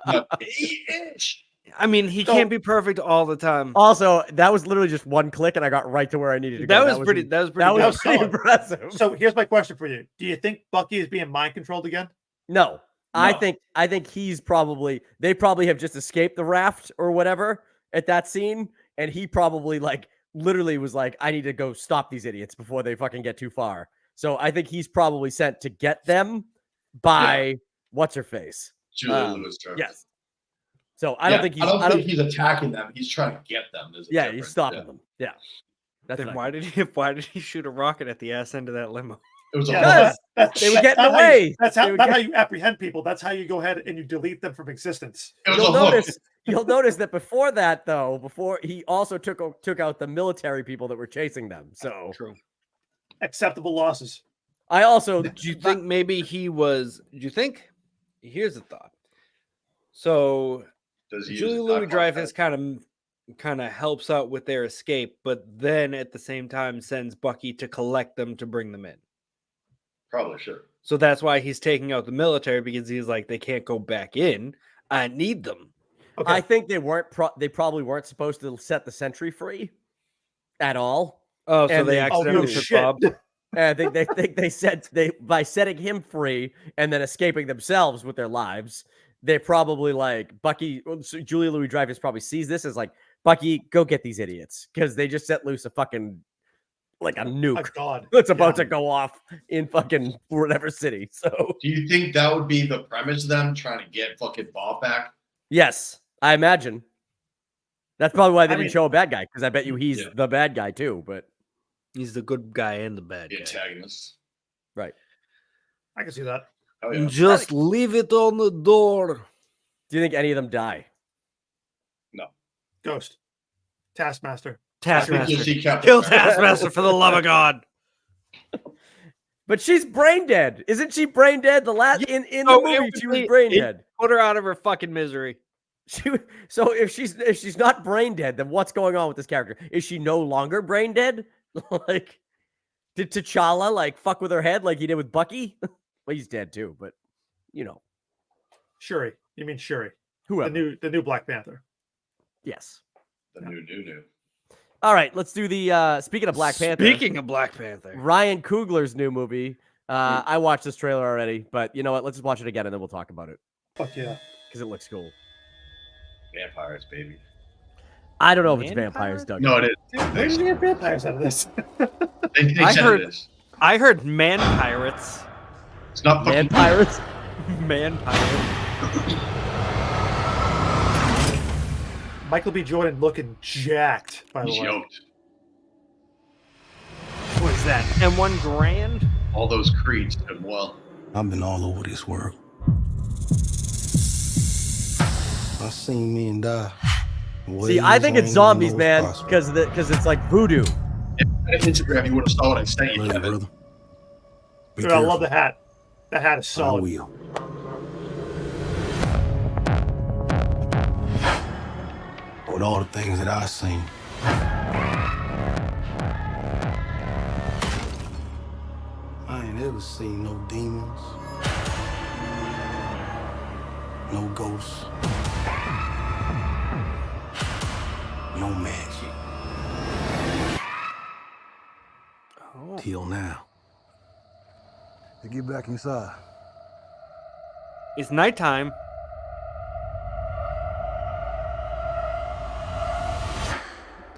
No, ish. I mean, he So- can't be perfect all the time. Also, that was literally just one click, and I got right to where I needed to go. That was pretty. That was pretty. That good. was pretty solid. impressive. So here's my question for you: do you think Bucky is being mind controlled again? No, I No. think he's probably they probably have just escaped the raft or whatever at that scene, and he probably like literally was like, I need to go stop these idiots before they fucking get too far. So I think he's probably sent to get them by what's her face. Julia Lewis. Yes. So I don't think he's. I don't think he's attacking them. He's trying to get them. There's a Yeah, difference. he's stopping Yeah. them. Yeah. That's Then what I why did he? Why did he shoot a rocket at the ass end of that limo? It was a Yeah, lot. Because they would get in not the how you- way. That's They how would not get- how you apprehend people. That's how you go ahead and you delete them from existence. It was You'll a hook. notice that before that, though, before he also took out the military people that were chasing them. So True. Acceptable losses. I also Do you think maybe he was? Do you think? Here's a thought. So Does he use Julie his Louis iPod Dreyfus touch? kind of helps out with their escape, but then at the same time sends Bucky to collect them to bring them in. Probably sure. So that's why he's taking out the military because he's like, they can't go back in. I need them. Okay. I think they weren't. They probably weren't supposed to set the sentry free at all. Oh, so And they they- accidentally no took shit. Bob. And they think they said by setting him free and then escaping themselves with their lives, they probably like Bucky. So Julia Louis Dreyfus probably sees this as like, Bucky, go get these idiots because they just set loose a fucking like a My nuke God. that's about Yeah. to go off in fucking whatever city. So Do you think that would be the premise of them trying to get fucking Bob back? yes, I imagine that's probably why they I didn't mean- show a bad guy because I bet you he's Yeah. the bad guy too. But He's the good guy and the bad The guy. antagonist. right, I can see that. Oh yeah. Just leave it on the door. do you think any of them die? Ghost. Taskmaster. I think you'll Taskmaster. see Captain Kill America. Taskmaster for the love of God. But she's brain dead, isn't she? Brain dead. The last in the Oh, it movie, would she was be- brain it- dead. Put her out of her fucking misery. So if she's not brain dead, then what's going on with this character? Is she no longer brain dead? Like, did T'Challa like fuck with her head like he did with Bucky? Well, he's dead too, but you know, Shuri. You mean Shuri? whoever. The new Black Panther. Yes. The new. All right, let's do the. Speaking of Black Panther, Speaking of Black Panther. Ryan Coogler's new movie. I watched this trailer already, but you know what? Let's just watch it again and then we'll talk about it Fuck yeah. because it looks cool. Vampires, baby. I don't know if it's Vampire? vampires, Doug. No, it is. Dude, where did you get vampires out of this? They I said heard- it is. I heard man pirates. It's not fucking Vampires. Man pirate. Michael B. Jordan looking jacked, by the He's way. yoked. What is that? M1 Grand? All those creeds did well. I've been all over this world. I seen men die. See, I think it's zombies, man, Because because it's like voodoo. If I had Instagram, you would have saw what I sent you. brother, Kevin. brother. Be Dude, I love careful. the hat. That hat is I solid. will. With all the things that I've seen, I ain't ever seen no demons, no ghosts, no magic. Oh. Till now. To get back inside. It's nighttime.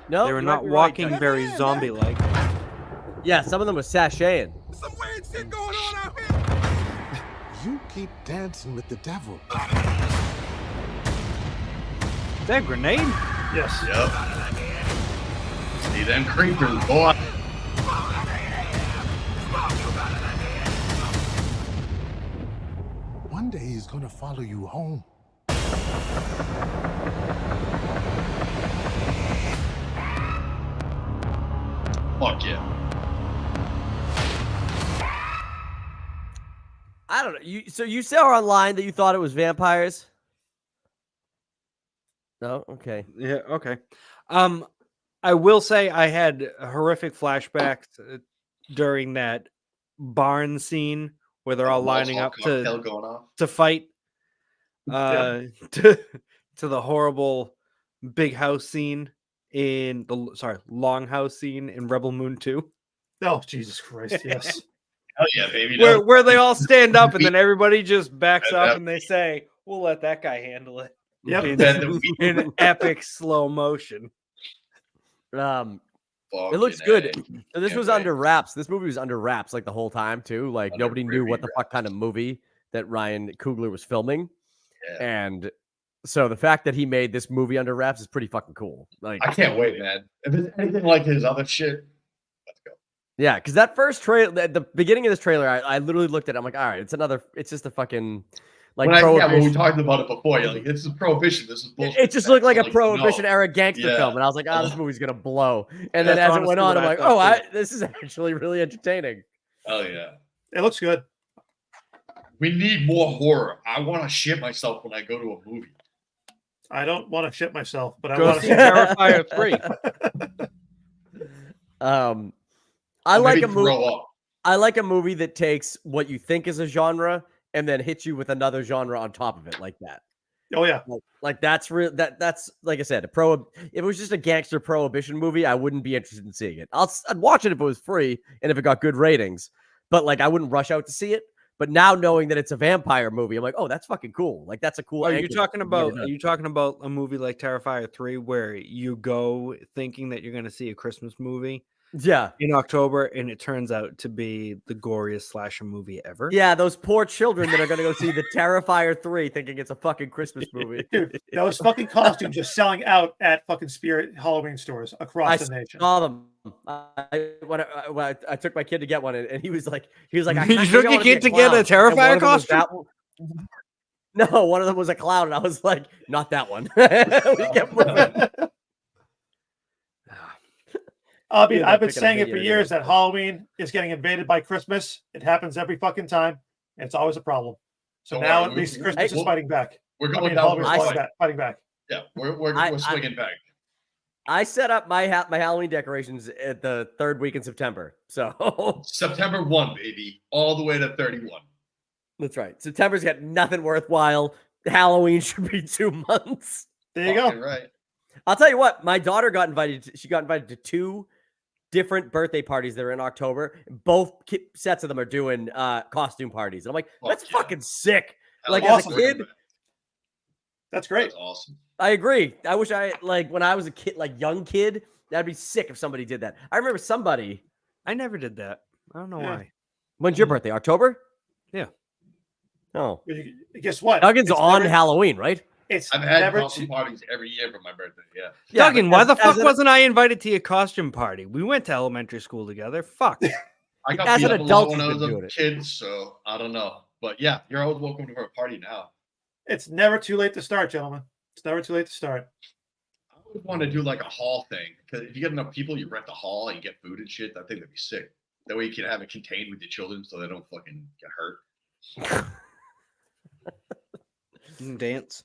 No, They were you not might be right, walking Doug. very zombie-like. Yeah, some of them were sashaying. Some weird shit going on out here. You keep dancing with the devil. Is that a grenade? Yes. Yep. See them creepers, boy. One day he's gonna follow you home. Fuck yeah. I don't know. So you saw online that you thought it was vampires? No? Okay. Yeah, okay. I will say I had horrific flashbacks during that barn scene where they're all lining up Cocktail going off. to fight to the horrible big house scene in the longhouse scene in Rebel Moon 2. Oh, Jesus Christ, yes. Hell yeah, baby. Where they all stand up and then everybody just backs up and they say, "We'll let that guy handle it." Yep. In epic slow motion. It looks good. So this Can't was wait. under wraps. This movie was under wraps like the whole time too. Like Under nobody knew what Ruby the fuck kind of movie that Ryan Coogler was filming. Yeah. And so the fact that he made this movie under wraps is pretty fucking cool. Like I can't wait, man. If it's anything like his other shit, let's go. yeah, because that first trailer, at the beginning of this trailer, I literally looked at it. I'm like, all right, it's just a fucking like When we prohibition. talked about it before, you're like, this is prohibition. This is bullshit. It just looked like a Like, prohibition no. era gangster Yeah. film, and I was like, "Oh, this movie's gonna blow." And That's then as it honestly went on, what I'm I like, thought, "Oh, this is actually really entertaining." Oh yeah. It looks good. We need more horror. I want to shit myself when I go to a movie. I don't want to shit myself, but I Go want to see see Terrifier 3. I like Maybe a movie. grow up. I like a movie that takes what you think is a genre and then hits you with another genre on top of it, like that. Oh yeah. Like that's real. That's like I said, if it was just a gangster prohibition movie, I wouldn't be interested in seeing it. I'd watch it if it was free and if it got good ratings, but like I wouldn't rush out to see it. But now knowing that it's a vampire movie, I'm like, oh, that's fucking cool. Like that's a cool. Are you angle. talking about? Never Are you talking about a movie like Terrifier 3 where you go thinking that you're going to see a Christmas movie done. Yeah. in October and it turns out to be the goriest slasher movie ever? Yeah, those poor children that are going to go see the Terrifier 3 thinking it's a fucking Christmas movie. Dude, those fucking costumes are selling out at fucking Spirit Halloween stores across the nation. Saw them. When I took my kid to get one, and he was like, I You think took I your wanna be kid to get a clown." And one Terrifier of them was costume? that one- No, one of them was a clown, and I was like, not that one. We kept moving. I mean, Yeah, I've been picking a saying it video for to years go. that Halloween is getting invaded by Christmas. It happens every fucking time. And it's always a problem. So Don't now worry, at least we- Christmas is we'll- fighting back. We're I going mean, down Halloween for is a fight. fighting back. Yeah, we're swinging back. I set up my Halloween decorations at the third week in September. So September 1, baby, all the way to 31. that's right. September's got nothing worthwhile. Halloween should be 2 months. There you go. Fucking right. I'll tell you what, my daughter got invited. She got invited to 2 different birthday parties that are in October. Both sets of them are doing costume parties. And I'm like, that's Fuck yeah. fucking sick. Hell Like yeah, as a we're kid, gonna- That's great. That's awesome. I agree. I wish I when I was a kid, like young kid, that'd be sick if somebody did that. I remember somebody. I never did that. I don't know Yeah. why. When's your birthday? October? Yeah. Oh, Guess what? Duggan's It's on never- Halloween, right? It's I've had never costume too, parties every year for my birthday. Yeah. Yeah, Duggan, but why as- the as fuck an- wasn't I invited to your costume party? We went to elementary school together. Fuck. I got As beat an up a lot adult, when I you've was been a doing it. kid, so I don't know. But yeah, you're always welcome to a party now. it's never too late to start, gentlemen. It's never too late to start. I would want to do like a hall thing because if you get enough people, you rent a hall and you get food and shit. I think that'd be sick. That way you can have it contained with your children so they don't fucking get hurt. Dance.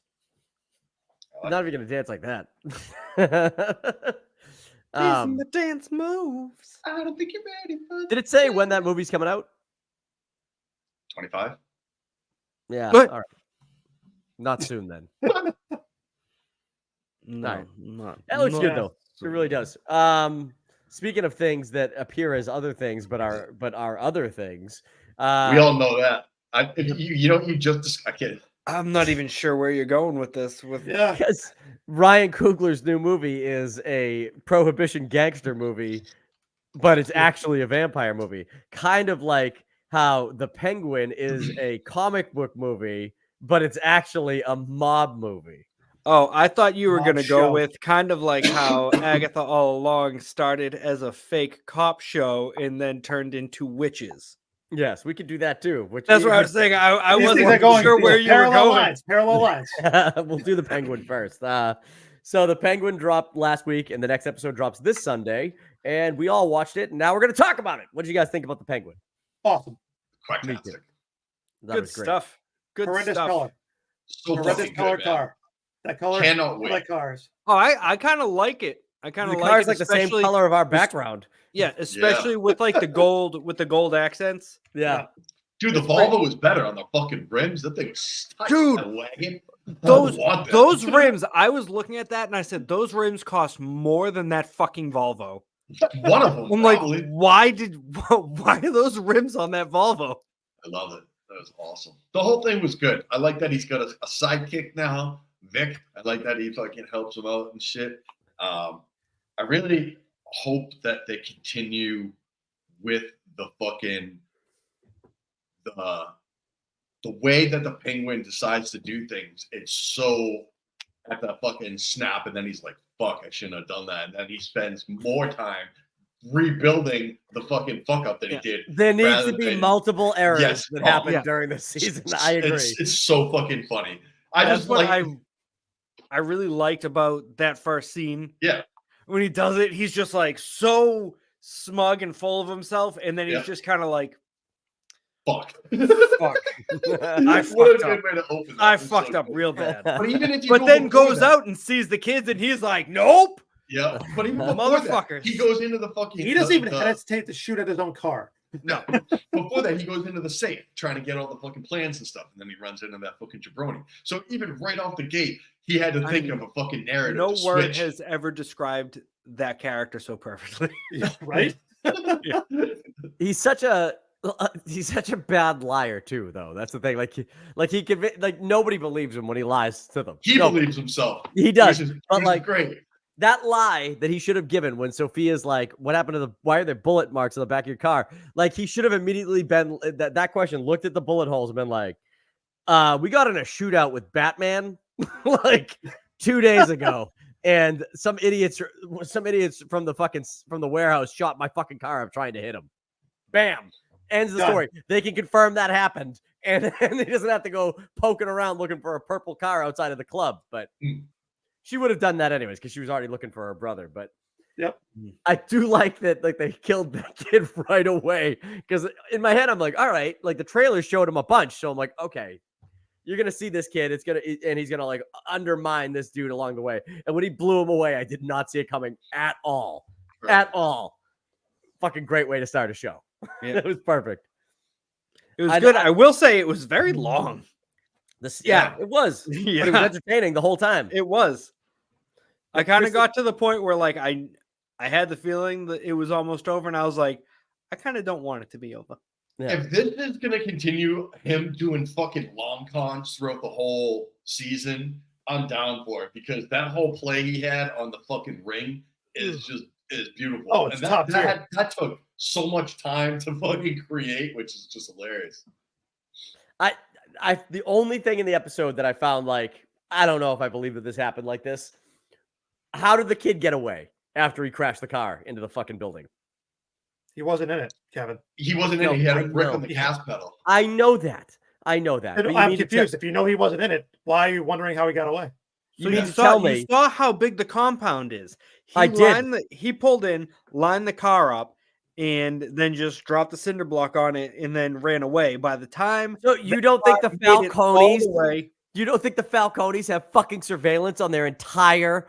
Not even gonna dance like that. These the dance moves. I don't think you're ready for Did it say when that movie's coming out? 25. Yeah. What? All right. Not soon then. No, Alright. not. That looks not good though. It really does. Speaking of things that appear as other things, but are other things. We all know that. You just I can't. I'm not even sure where you're going with this. With Yeah. Because Ryan Coogler's new movie is a prohibition gangster movie, but it's actually a vampire movie. Kind of like how The Penguin is a comic book movie, but it's actually a mob movie. Oh, I thought you were Mob going to go show. with kind of like how Agatha all along started as a fake cop show and then turned into witches. Yes, we could do that too. Which That's what I was saying. I These things wasn't are going sure where you were parallel going. lines. Parallel lines. We'll do the Penguin first. So the Penguin dropped last week, and the next episode drops this Sunday, and we all watched it. And now we're going to talk about it. What did you guys think about the Penguin? Awesome. Fantastic. That Good was great. stuff. Good Horrendous stuff. color. So Horrendous fucking color good, man. car. That color. Cannot I wait. like cars. Oh, I kind of like it. I kind The of car's like it, like the same especially- color of our background. Yeah, especially with like the gold accents. Yeah. Dude, the Volvo was better on the fucking rims. That thing was stuck. Dude, that wagon. Those I want that. those rims, I was looking at that and I said, those rims cost more than that fucking Volvo. One of them. I'm like, probably. why are those rims on that Volvo? I love it. That was awesome. The whole thing was good. I like that he's got a sidekick now, Vic. I like that he fucking helps him out and shit. I really hope that they continue with the fucking the way that the Penguin decides to do things. It's so at the fucking snap, and then he's like, "Fuck, I shouldn't have done that." And then he spends more time rebuilding the fucking fuck up that he did. There needs rather to be than- multiple errors Yes. that Oh, happened yeah. during the season. I agree. It's so fucking funny. I That's just what like I really liked about that first scene. Yeah. When he does it, he's just like so smug and full of himself, and then he's Yeah. just kind of like, fuck. fuck. I fucked up. way to open that. I It was fucked so up good. real bad. But even if you But go then before goes that- out and sees the kids, and he's like, nope. Yeah, but even before that, Motherfuckers. he goes into the fucking. He doesn't even the- hesitate to shoot at his own car. No. Before that, he goes into the safe trying to get all the fucking plans and stuff, and then he runs into that fucking jabroni. So even right off the gate, he had to think of a fucking narrative. No to word switch. has ever described that character so perfectly. Right? He's such a bad liar too, though. That's the thing. Like nobody believes him when he lies to them. He Nobody. believes himself. He does, Which is, but which is like great. that lie that he should have given when Sophia's like, "What happened to why are there bullet marks on the back of your car?" Like he should have immediately been that question, looked at the bullet holes and been like, "We got in a shootout with Batman like 2 days ago." And some idiots from the warehouse shot my fucking car up trying to hit him. Bam. Ends the Done. story. They can confirm that happened. And he doesn't have to go poking around looking for a purple car outside of the club. But she would have done that anyways because she was already looking for her brother. But Yep. I do like that, like they killed that kid right away. Because in my head, I'm like, all right, like the trailer showed him a bunch. So I'm like, okay, you're gonna see this kid. He's gonna like undermine this dude along the way. And when he blew him away, I did not see it coming at all. Right. At all. Fucking great way to start a show. Yeah. It was perfect. It was I- good. I- I will say it was very long. Yeah, it was. But it was Yeah, entertaining the whole time. it was. I Like, kind of Kristen- got to the point where like I had the feeling that it was almost over, and I was like, I kind of don't want it to be over. Yeah. If this is gonna continue, him doing fucking long cons throughout the whole season, I'm down for it because that whole play he had on the fucking ring is beautiful. Oh, it's and top tier. that took so much time to fucking create, which is just hilarious. The only thing in the episode that I found like, I don't know if I believe that this happened like this. How did the kid get away after he crashed the car into the fucking building? He wasn't in it, Kevin. He wasn't No, in it. He had I a brick know. on the gas pedal. I know that. And But you I'm mean to confused. If you know he wasn't in it, why are you wondering how he got away? You mean to saw, tell you me saw how big the compound is. I did. He pulled in, lined the car up, and then just dropped the cinder block on it, and then ran away. By the time So you don't think the made it all Falcones the way, you don't think the Falcones have fucking surveillance on their entire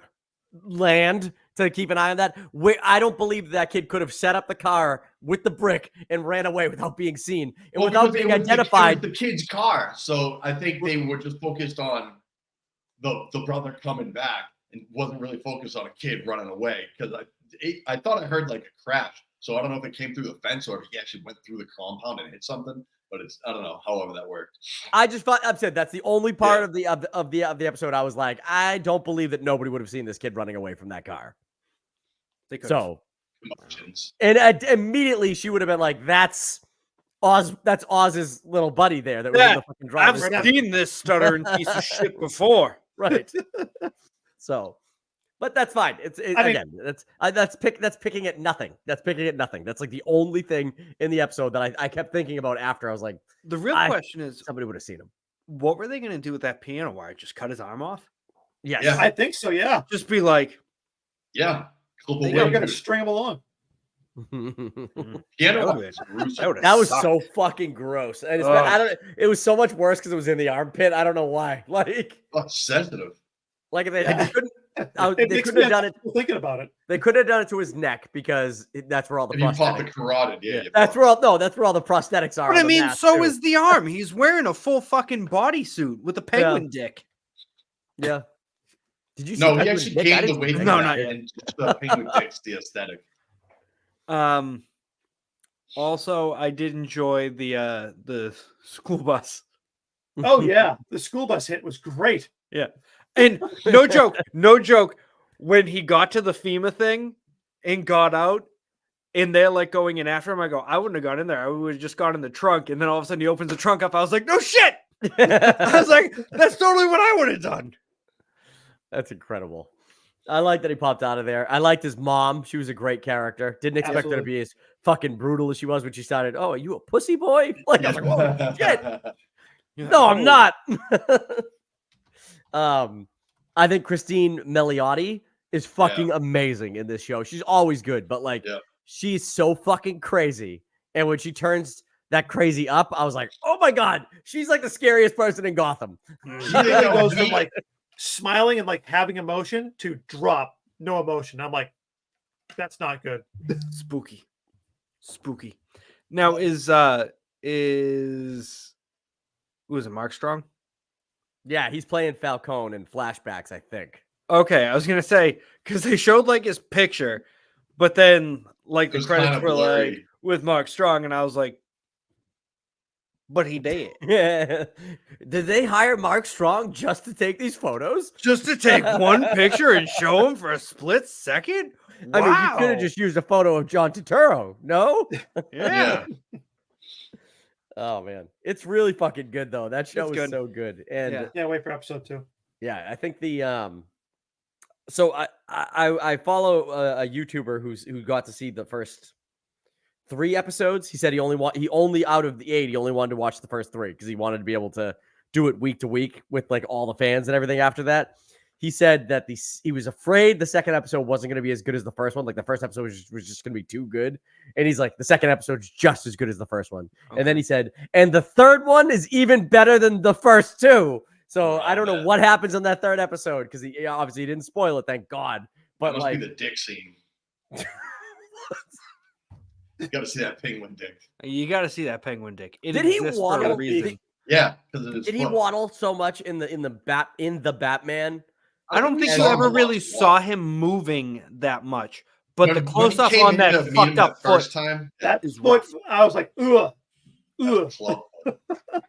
land to keep an eye on that? I don't believe that kid could have set up the car with the brick and ran away without being seen and Well, without because being it was identified. the kid's car. So I think they were just focused on the brother coming back and wasn't really focused on a kid running away. Because I thought I heard like a crash. So I don't know if it came through the fence or if he actually went through the compound and hit something. But I don't know. However that worked. I just thought I've said that's the only part of the episode I was like, I don't believe that nobody would have seen this kid running away from that car. they could've. So Emotions. and immediately she would have been like, that's Oz. That's Oz's little buddy there that was in Yeah, the fucking I've driver's seat. seen this stuttering piece of shit before. Right. So But that's fine. I mean- Again, that's picking at nothing. That's picking at nothing. That's like the only thing in the episode that I kept thinking about after. I was like, The real question is, somebody would have seen him. what were they going to do with that piano wire? Just cut his arm off? Yes. Yeah. I think so. Yeah. Just be like, Yeah. Clip They away, We're gonna dude. string them along. Piano That wire would've is gruesome. that That was sucked. so fucking gross. And Ugh. I don't. It was so much worse because it was in the armpit. I don't know why. Oh, it's sensitive. Like they couldn't. It They makes couldn't me have done it. uncomfortable thinking about it. They could have done it to his neck because that's where all the If you pop the prosthetics. carotid, yeah. you That's pop- where all that's where all the prosthetics are. But on I the mean, mask, so too. is the arm. He's wearing a full fucking bodysuit with a penguin dick. Yeah. Did you see No, he Penguin actually Dick? I gained the didn't weight. see from No, that. that, not yet. and just the penguin dick's the aesthetic. Also, I did enjoy the school bus. Oh yeah, the school bus hit was great. Yeah. And no joke, when he got to the FEMA thing and got out and they're like going in after him, I go, I wouldn't have gone in there. I would have just gone in the trunk. And then all of a sudden he opens the trunk up. I was like, no shit. I was like, that's totally what I would have done. That's incredible. I like that he popped out of there. I liked his mom. She was a great character. Didn't expect her to Absolutely. be as fucking brutal as she was when she started. Oh, are you a pussy boy? Like, I was like, whoa, shit. No, I'm not. I think Christine Milioti is fucking amazing in this show. She's always good, but like she's so fucking crazy. And when she turns that crazy up, I was like, oh my God, she's like the scariest person in Gotham. She really goes from like smiling and like having emotion to drop no emotion. I'm like, that's not good. Spooky. Now is who is it, Mark Strong? Yeah, he's playing Falcone in flashbacks, I think. Okay, I was gonna say because they showed like his picture, but then like It the was credits kinda were like blurry. with Mark Strong, and I was like, but he did Yeah. Did they hire Mark Strong just to take these photos? just to take one picture and show him for a split second. I mean, you could have Wow. just used a photo of John Turturro. No? yeah. Oh man, it's really fucking good though. That show It's is good. so good, and Yeah. Yeah, wait for episode 2. yeah, I think the So I follow a YouTuber who got to see the first 3 episodes. He said he only out of the 8 he only wanted to watch the first 3 because he wanted to be able to do it week to week with like all the fans and everything after that. He said that he was afraid the second episode wasn't going to be as good as the first one. Like the first episode was just going to be too good. And he's like, the second episode's just as good as the first one. Okay. And then he said, and the third one is even better than the first 2. So I don't know what happens on that third episode because he obviously didn't spoil it, thank God. That But must like, be the dick scene. You got to see that penguin dick. You got to see that penguin dick. It Did he exists for a waddle? reason. Yeah, because it is. did he fun. waddle so much in the Batman? I don't think we you saw ever him a really lot. saw him moving that much. But the When he close up came on in that to meet him fucked up that foot. first time, That is foot, rough. I was like, ugh. club.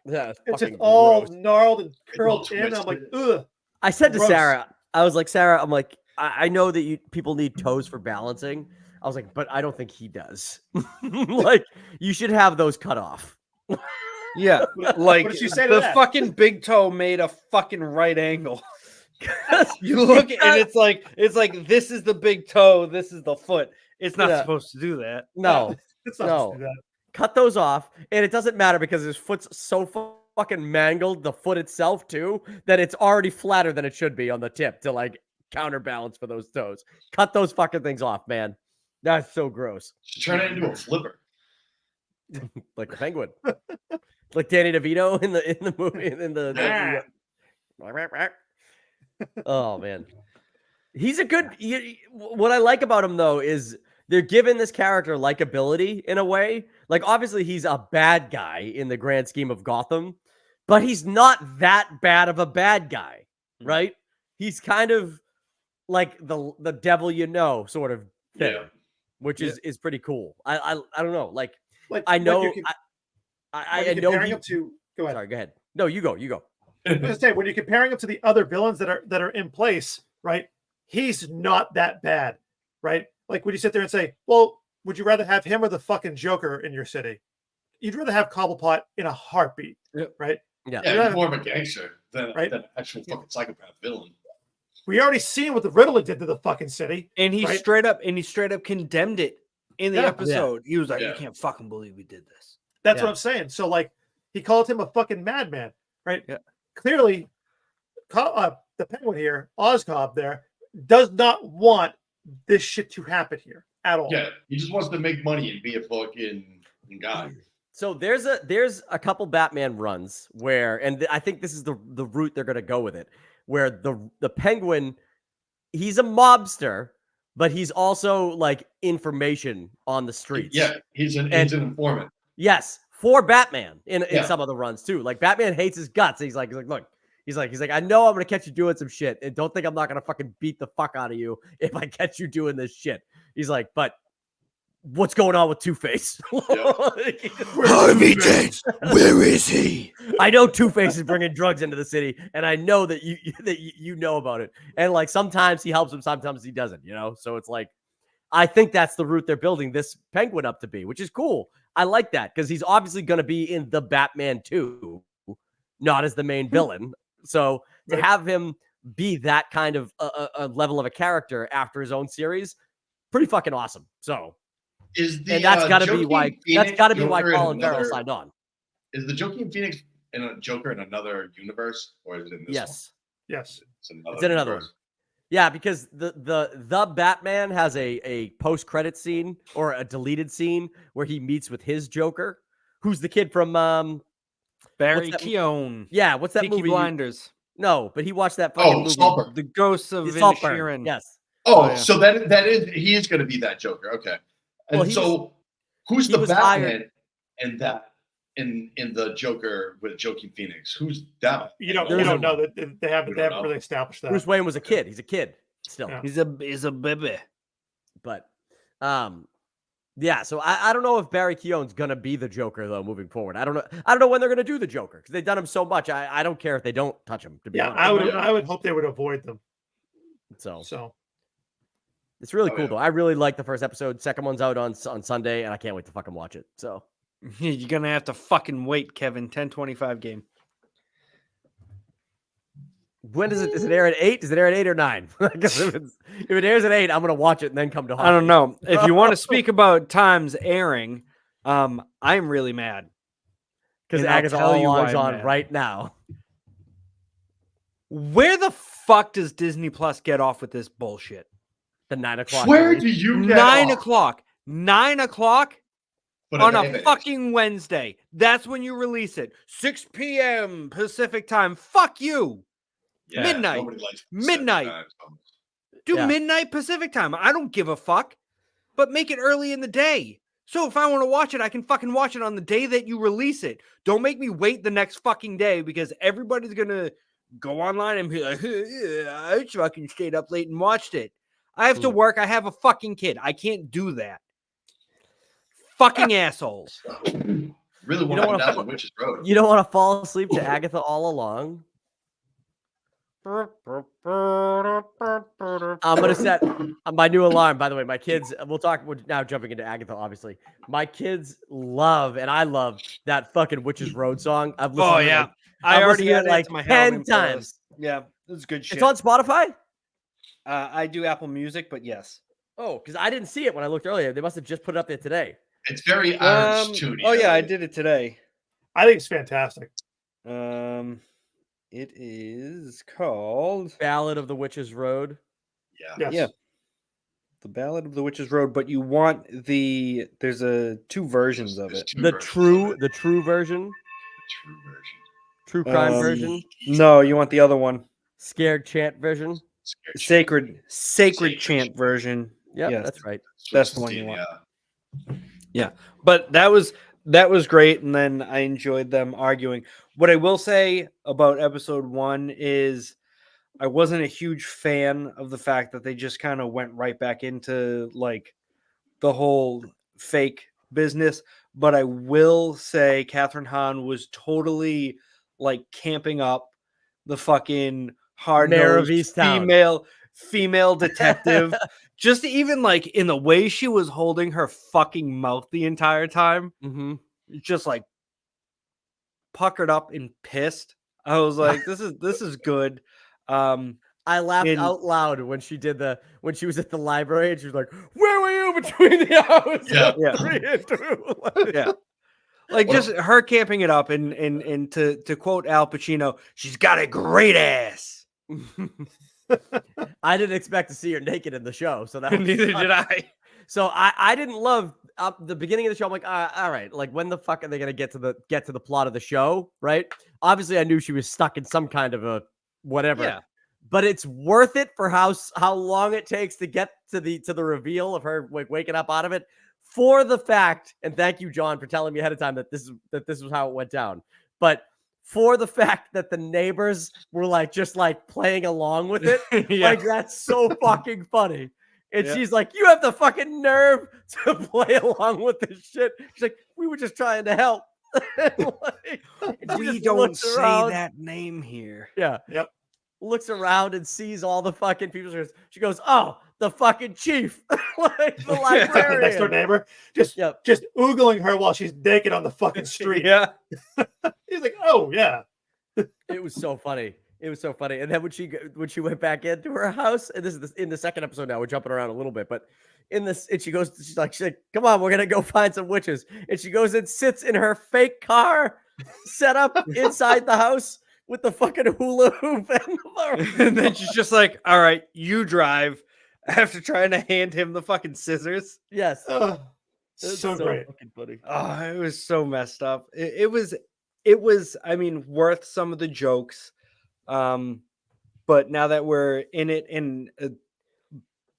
Yeah, It's just fucking all gross. gnarled and It's all curled in. I'm like, twisted. ugh. I said to Gross. Sarah, I was like, Sarah, I'm like, I know that people need toes for balancing. I was like, but I don't think he does. Like, you should have those cut off. Yeah, What like did she say to the that? fucking big toe made a fucking right angle. You look and it's like this is the big toe, this is the foot. It's not Yeah. supposed to do that. No, It's not supposed to do that. cut those off. And it doesn't matter because his foot's so fucking mangled, the foot itself too, that it's already flatter than it should be on the tip to like counterbalance for those toes. Cut those fucking things off, man. That's so gross. Turn it into a flipper. Like the penguin. Like Danny DeVito in the movie in the Oh man. He's a good what I like about him though is they're giving this character likability in a way. Like obviously he's a bad guy in the grand scheme of Gotham, but he's not that bad of a bad guy, right? He's kind of like the devil you know sort of thing, Yeah. which is pretty cool. I don't know, like Like I when know you can- I when you're know comparing he, him to. Go ahead. sorry, go ahead. No, you go. I was gonna say when you're comparing him to the other villains that are in place, right? He's not that bad, right? Like when you sit there and say, "Well, would you rather have him or the fucking Joker in your city?" You'd rather have Cobblepot in a heartbeat, Yep. right? Yeah. Yeah, he's more of a gangster than Right. an actual fucking psychopath villain. We already seen what the Riddler did to the fucking city. And he right? straight up condemned it in the Yeah. episode. He was like, Yeah. "You can't fucking believe we did this." That's Yeah. what I'm saying. So like he called him a fucking madman, right? Yeah. Clearly, the Penguin here, Osgob there, does not want this shit to happen here at all. Yeah, he just wants to make money and be a fucking guy. So there's a couple Batman runs where, and I think this is the route they're gonna go with it, where the Penguin, he's a mobster, but he's also like information on the streets. Yeah, he's an informant. Yes, for Batman in Yeah. some of the runs too. Like Batman hates his guts. He's like, look, he's like, I know I'm gonna catch you doing some shit, and don't think I'm not gonna fucking beat the fuck out of you if I catch you doing this shit. He's like, but what's going on with Two-Face? Harvey Dent, where is he? I know Two-Face is bringing drugs into the city, and I know that you know about it. And like sometimes he helps him, sometimes he doesn't. You know, so it's like I think that's the route they're building this Penguin up to be, which is cool. I like that because he's obviously going to be in the Batman 2, not as the main villain. So to have him be that kind of a level of a character after his own series, pretty fucking awesome. So. And That's got to be why. That's got to be why Colin Farrell signed on. Is the Joaquin Phoenix in a Joker in another universe, or is it in this one? Yes. Yes. It's in another one. Yeah, because the Batman has a post credit scene or a deleted scene where he meets with his Joker, who's the kid from Barry Keoghan. Yeah, what's that Peaky movie? Blinders. No, but he watched that fucking movie. Saltburn. The Ghosts of Saltburn. Inisherin. Yes. Oh, so that is he is going to be that Joker. Okay. And Well, so who's the was Batman hired- and that in the Joker with Joaquin Phoenix? Who's that? You don't There's know that they haven't know. really established that. Bruce Wayne was a kid. He's a kid still. Yeah. He's a baby. But yeah, so I don't know if Barry Keoghan's gonna be the Joker though moving forward. I don't know when they're gonna do the Joker because they've done him so much. I don't care if they don't touch him. To be Yeah, honest. I would hope they would avoid them. So it's really cool though. I really like the first episode. Second one's out on Sunday, and I can't wait to fucking watch it. So You're gonna have to fucking wait, Kevin. 10:25 game. when does it? Does it air at 8? Does it air at 8 or 9? Because if it airs at 8, I'm gonna watch it and then come to. I don't know. If you want to speak about times airing, I'm really mad Because and I'll Agatha tell you why All's I'm on mad. right now. Where the fuck does Disney Plus get off with this bullshit? The 9 o'clock. Where release. do you get 9 off? o'clock. 9 o'clock But on it a is. fucking Wednesday. That's when you release it. 6 p.m. Pacific time. Fuck you. Yeah, midnight. nobody likes Midnight. Pacific time. Do Yeah. midnight Pacific time. I don't give a fuck. But make it early in the day. So if I want to watch it, I can fucking watch it on the day that you release it. Don't make me wait the next fucking day because everybody's going to go online and be like, yeah, I fucking stayed up late and watched it. I have to work. I have a fucking kid. I can't do that. Fucking assholes. Really want don't to wanna down fu- the Witch's Road. You don't want to fall asleep to Agatha all along. I'm gonna set my new alarm. By the way, my kids. We're now jumping into Agatha. Obviously, my kids love and I love that fucking Witch's Road song. I've listened. Oh, to it yeah. like- I I've already listened to had it it like to my 10 Halloween playlist. times. Yeah, it's good shit. It's on Spotify. I do Apple Music, but yes. Oh, because I didn't see it when I looked earlier. They must have just put it up there today. It's very Irish tuny. Oh yeah, I did it today. I think it's fantastic. It is called Ballad of the Witch's Road. Yeah. Yes. Yeah. The Ballad of the Witch's Road, but you want there's two versions of There's it. two The versions of true it. The true version. True version. True crime version. No, you want the other one. Scared chant version. Sacred Sacred chant version. Yep, Yes. that's right. That's the one you want. Yeah. But that was great, and then I enjoyed them arguing. What I will say about episode 1 is I wasn't a huge fan of the fact that they just kind of went right back into like the whole fake business. But I will say Catherine Hahn was totally like camping up the fucking Mayor of hard-nosed Easttown. female detective. Just even like in the way she was holding her fucking mouth the entire time, Mm-hmm. just like puckered up and pissed. I was like, this is good. I laughed In- out loud when she was at the library and she was like, "Where were you between the hours Yeah. of 3 and 2?" Yeah. Like What just her camping it up and to quote Al Pacino, she's got a great ass. I didn't expect to see her naked in the show, so that was Neither fun. did I. So I didn't love the beginning of the show. I'm like, all right, like when the fuck are they gonna get to the plot of the show, right? Obviously, I knew she was stuck in some kind of a whatever, Yeah. but it's worth it for how long it takes to get to the reveal of her like waking up out of it. For the fact, and thank you, John, for telling me ahead of time that this was how it went down. But for the fact that the neighbors were like just like playing along with it, Yeah. like that's so fucking funny. And Yeah. she's like, "You have the fucking nerve to play along with this shit." She's like, "We were just trying to help." Like, and she We just don't looks say around. that name here. Yeah. Yep. Looks around and sees all the fucking people. She goes, "Oh, the fucking chief," like the librarian. Next door neighbor, just Yep. oogling her while she's naked on the fucking street. Yeah. He's like, "Oh yeah." It was so funny. It was so funny. And then when she went back into her house, and this is in the second episode now, we're jumping around a little bit, but in this, and she's like, "Come on, we're gonna go find some witches." And she goes and sits in her fake car set up inside the house with the fucking hula hoop And then she's just like, all right, you drive, after trying to hand him the fucking scissors. Yes. It's so great. Fucking funny. Oh, it was so messed up. It was, I mean, worth some of the jokes. But now that we're in it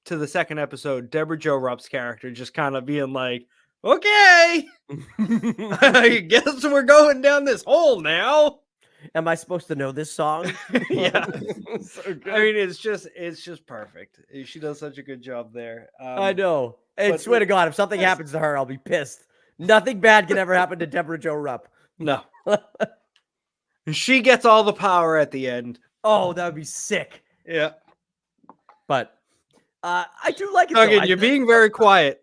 to the second episode, Deborah Jo Rupp's character just kind of being like, okay, I guess we're going down this hole now. Am I supposed to know this song? Yeah. So good. I mean, it's just perfect. She does such a good job there. I know. And but swear to it- God, if something yes. happens to her, I'll be pissed. Nothing bad can ever happen to Deborah Jo Rupp. No. She gets all the power at the end. Oh, that would be sick. Yeah. But I do like it. though. Again, you're being very quiet.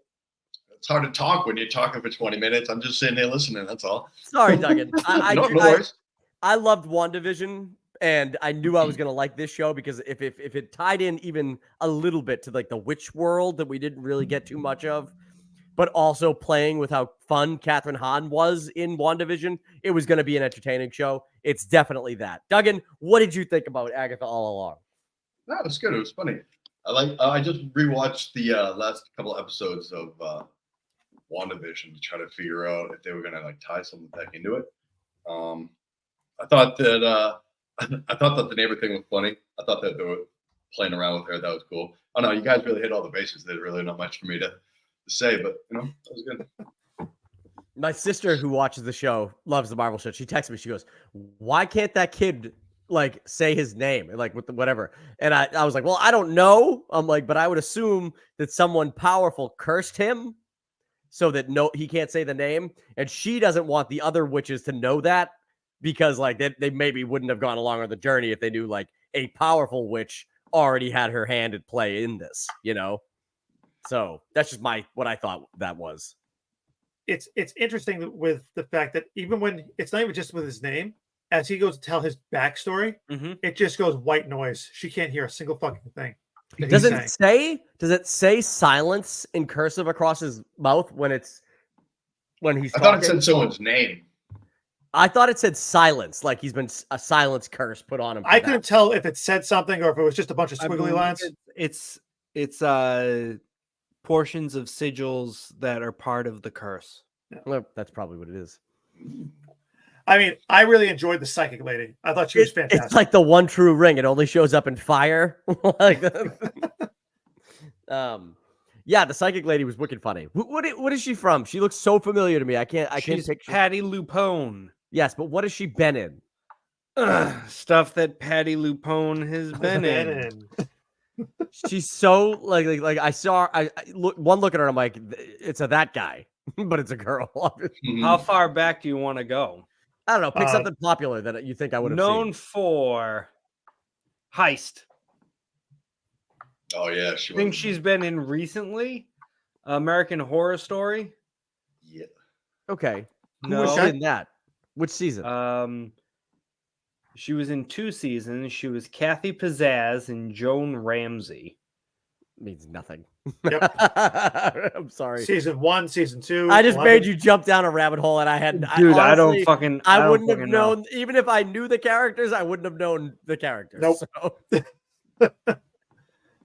It's hard to talk when you're talking for 20 minutes. I'm just sitting there listening. That's all. Sorry, Duggan. No worries. I loved WandaVision, and I knew I was gonna like this show because if it tied in even a little bit to like the witch world that we didn't really get too much of, but also playing with how fun Catherine Hahn was in WandaVision, it was gonna be an entertaining show. It's definitely that. Duggan, what did you think about Agatha all along? No, it was good. It was funny. I just rewatched the last couple episodes of WandaVision to try to figure out if they were gonna like tie something back into it. I thought that the neighbor thing was funny. I thought that they were playing around with her. That was cool. Oh no, you guys really hit all the bases. There's really not much for me to say, but you know, that was good. My sister, who watches the show, loves the Marvel shit. She texted me. She goes, "Why can't that kid like say his name like with the whatever?" And I was like, "Well, I don't know." I'm like, but I would assume that someone powerful cursed him so that he can't say the name, and she doesn't want the other witches to know that because like they maybe wouldn't have gone along on the journey if they knew like a powerful witch already had her hand at play in this, you know. So that's just what I thought that was. It's interesting with the fact that even when it's not even just with his name, as he goes to tell his backstory, it just goes white noise. She can't hear a single fucking thing. Does it say silence in cursive across his mouth when he's I talking? thought it said someone's name. I thought it said silence, like he's been a silence curse put on him. I couldn't tell if it said something or if it was just a bunch of I squiggly believe lines. It's portions of sigils that are part of the curse. Well, that's probably what it is. I mean, I really enjoyed the psychic lady. I thought she was fantastic. It's like the one true ring. It only shows up in fire. Like, yeah, the psychic lady was wicked funny. What is she from? She looks so familiar to me. I can't picture. Patty Lupone. Yes, but what has she been in? Stuff that Patty Lupone has been in. She's so like I saw. I one look at her. I'm like, it's that guy, but it's a girl. How far back do you want to go? I don't know. Pick something popular that you think I would have known seen. for Heist. Oh yeah, I think she's been in recently. American Horror Story. Yeah. Okay. Who No. was she in that? Which season? She was in 2 seasons. She was Kathy Pizzazz and Joan Ramsey. Means nothing. Yep. I'm sorry. Season 1, season 2. I just 11. made you jump down a rabbit hole, and I had, Dude, I I don't honestly, fucking. I don't wouldn't have fucking know. known, even if I knew the characters, I wouldn't have known the characters. Nope.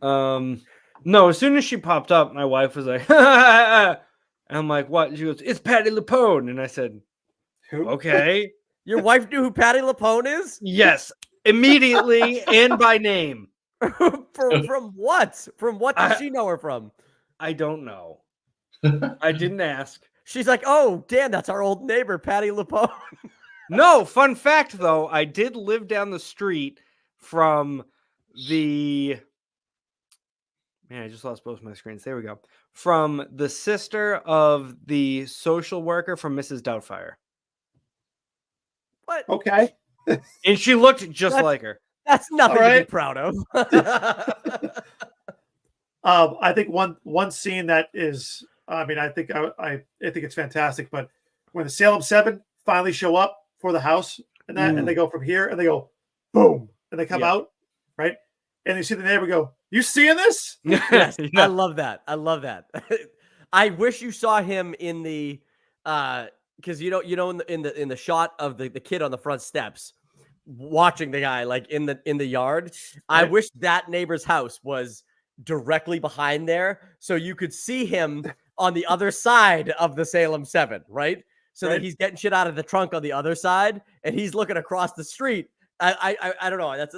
So. No, as soon as she popped up, my wife was like, and I'm like, what? And she goes, it's Patty LuPone. And I said, Who? okay. Your wife knew who Patty LuPone is? Yes, immediately and by name. From what? From what does I- she know her from? I don't know. I didn't ask. She's like, oh, damn, that's our old neighbor, Patty LuPone. No, fun fact though, I did live down the street from the. Man, I just lost both my screens. There we go. From the sister of the social worker from Mrs. Doubtfire. What? Okay. And she looked just That's- like her. That's nothing to be right. proud of. I think one scene that is, I mean, I think it's fantastic. But when the Salem 7 finally show up for the house and that, and they go from here and they go boom and they come out, right? And you see the neighbor go, "You seeing this?" Yes, Yeah. I love that. I love that. I wish you saw him in the because in the shot of the kid on the front steps watching the guy like in the yard. I Right. wish that neighbor's house was directly behind there so you could see him on the other side of the Salem 7, right? So that Right. he's getting shit out of the trunk on the other side and he's looking across the street. I don't know. That's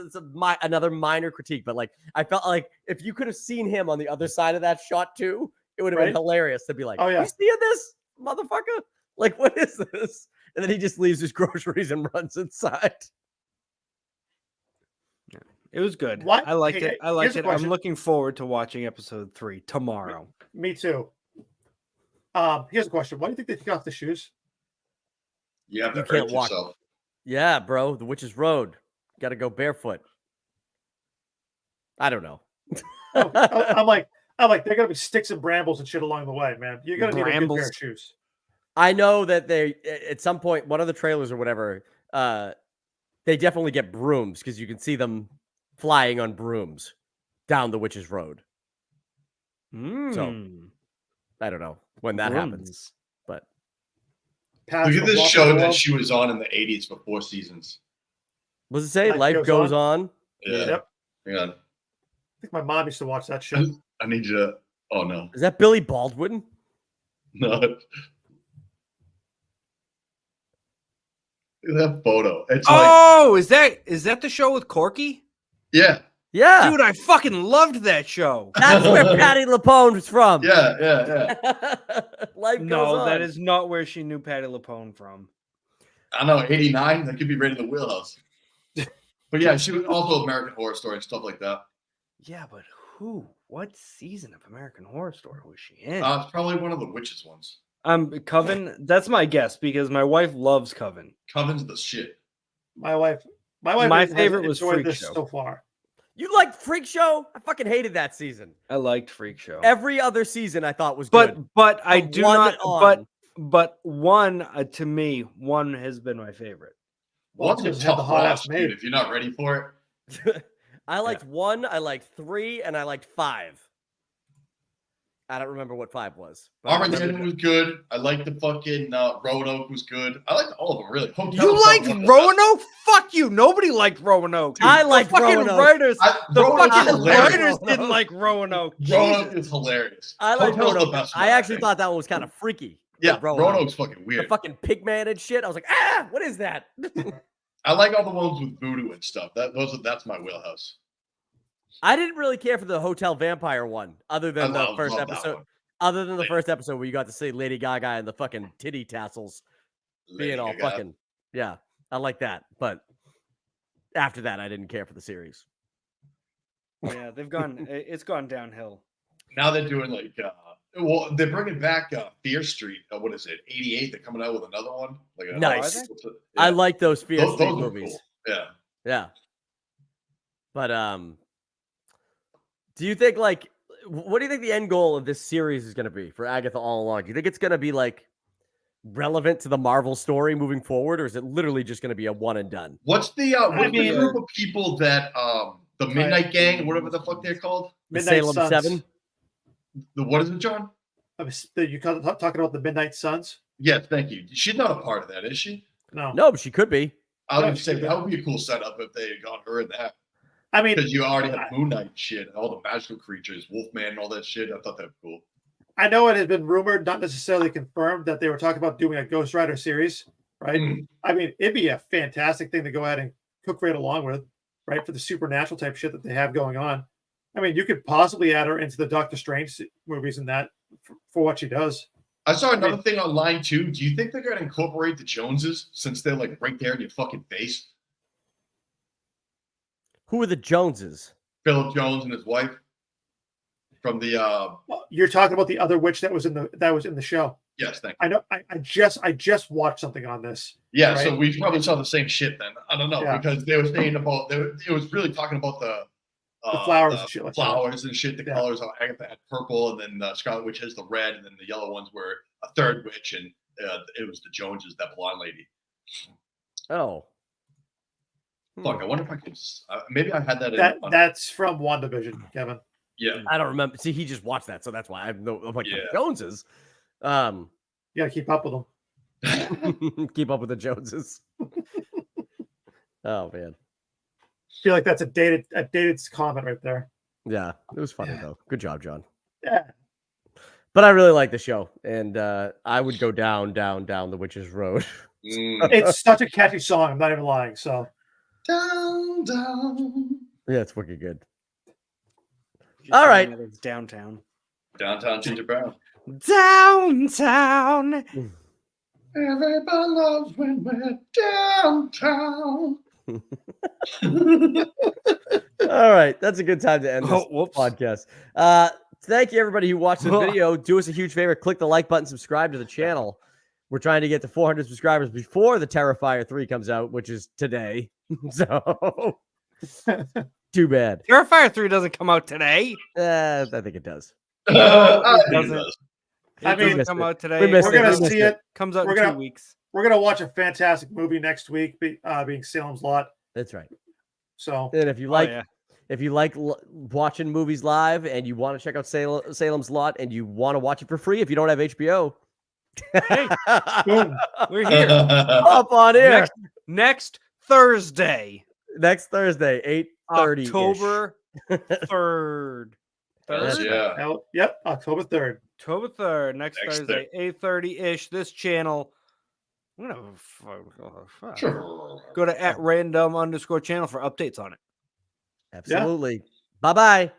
another minor critique, but like I felt like if you could have seen him on the other side of that shot too, it would have been Right. hilarious to be like, Oh, yeah. you seeing this, motherfucker? Like, what is this? And then he just leaves his groceries and runs inside. It was good. What? I liked Hey, it. I liked here's a it. I'm question. looking forward to watching episode 3 tomorrow. Me too. Here's a question: why do you think they took off the shoes? You have to You can't hurt walk. yourself. Yeah, bro. The Witch's Road. Got to go barefoot. I don't know. I'm like, they're gonna be sticks and brambles and shit along the way, man. You're gonna need a good pair Brambles. of shoes. I know that they at some point, one of the trailers or whatever, they definitely get brooms because you can see them flying on brooms down the Witch's Road. Mm. I don't know when that happens, but Pass Look at from this Walking show the that World. she was on in the 80s for 4 seasons. what does it say? Life Life Goes goes on. Yeah. Yep. Hang on. I think my mom used to watch that shit. I need you to. Oh, no. Is that Billy Baldwin? No. Look at that photo. It's like, Oh, is that the show with Corky? yeah. Yeah, Dude, I fucking loved that show. that's where Patty LuPone's from. Yeah, yeah. Life goes No, on. that is not where she knew Patty LuPone from. I don't know, 89. That could be right in the wheelhouse. But yeah, she was also American Horror Story and stuff like that. Yeah, but who? What season of American Horror Story was she in? It's probably one of the witches ones. Coven. That's my guess because my wife loves Coven. Coven's the shit. My wife. My has favorite was enjoyed Freak this Show. so far. You liked Freak Show? I fucking hated that season. I liked Freak Show, Every other season I thought was but good. I From do one not. on. But one to me, one has been my favorite. Well, One's a it's 'cause it had the tough hot watch, ass maid. dude. If you're not ready for it, I liked 1, I liked 3, and I liked 5. I don't remember what 5 was. but I remember Armageddon was good. I liked the fucking Roanoke was good. I liked all of them really. Hotel You liked California- Roanoke? Fuck you! Nobody liked Roanoke. I The liked fucking Roanoke. writers. The Roanoke is fucking hilarious. writers didn't like Roanoke. Roanoke Jesus. is hilarious. I liked Hotel's the Roanoke. best I one, actually think. thought that one was kind of freaky. Yeah, like Roanoke. Roanoke's fucking The weird. fucking pigman and shit. I was like, what is that? I like all the ones with voodoo and stuff. That's my wheelhouse. I didn't really care for the Hotel Vampire one, other than the love first that episode. one. Other than the first episode where you got to see Lady Gaga and the fucking titty tassels being Lady all Gaga. fucking. Yeah, I like that. But after that, I didn't care for the series. Yeah, they've gone. It's gone downhill. Now they're doing like, well, they're bringing back Fear Street. What is it? 88. They're coming out with another one. Like Nice. what's it- I yeah. like those Fear Those Street were movies. cool. Yeah. Yeah. But do you think what do you think the end goal of this series is going to be for Agatha all along? Do you think it's going to be like relevant to the Marvel story moving forward, or is it literally just going to be a one and done? What's the mean- group of people that the Midnight Gang, whatever the fuck they're called? The Midnight Salem Suns. 7? What is it, John? You talking about the Midnight Suns? Yes, thank you. She's not a part of that, is she? No. No, but she could be. I No, would say she- that would be a cool setup if they got her in that. I mean, Because you already have Moon Knight shit and all the magical creatures, Wolfman and all that shit. I thought that was cool. I know it has been rumored, not necessarily confirmed, that they were talking about doing a Ghost Rider series, right? Mm. I mean, it'd be a fantastic thing to go ahead and cook right along with, right? For the supernatural type shit that they have going on. I mean, you could possibly add her into the Doctor Strange movies and that for what she does. I saw another thing online too. Do you think they're going to incorporate the Joneses since they're like right there in your fucking face? Who are the Joneses? Philip Jones and his wife from the. Well, you're talking about the other witch that was in the show. Yes, thank you. I know. I just watched something on this. Yeah, right? so we probably saw the same shit then. I don't know Yeah. because they were saying about it was really talking about the flowers and shit like that. flowers and shit. The Yeah. colors. How Agatha had purple, and then the Scarlet Witch has the red, and then the yellow ones were a third witch, and it was the Joneses, that blonde lady. Oh. Fuck, I wonder if I could. Maybe I had that. That's from WandaVision, Kevin. Yeah. I don't remember. See, he just watched that, so that's why I'm like Yeah. the Joneses. You got to keep up with them. Keep up with the Joneses. Oh man. I feel like that's a dated comment right there. Yeah, it was funny though. Good job, John. Yeah. But I really like the show, and I would go down the Witch's Road. It's such a catchy song. I'm not even lying. So Down, down. Yeah, it's wicked good. She's All saying right. that It's downtown. Downtown Ginger Brown. Downtown. Everybody loves when we're downtown. All right, that's a good time to end this Oh, whoops. podcast. Thank you, everybody who watched this video. Do us a huge favor, click the like button, subscribe to the channel. We're trying to get to 400 subscribers before the Terrifier 3 comes out, which is today. So, too bad. Terrifier 3 doesn't come out today. I think it does. I think it doesn't. does. It I mean, doesn't missed come it. out today. We missed we're it. gonna We missed see it. it. Comes out We're in gonna- 2 weeks. We're gonna watch a fantastic movie next week, being Salem's Lot. That's right. So And if you Oh, like, yeah. if you like watching movies live and you want to check out Salem's Lot and you want to watch it for free, if you don't have HBO, Hey, boom. we're here up on air next Thursday, next Thursday, 8:30. October 3rd. That's Third? Yeah. Yep, October 3rd. October 3rd, next Next Thursday, 8:30 ish. This channel. I'm gonna Sure. go to @random_channel for updates on it. Absolutely. Bye bye.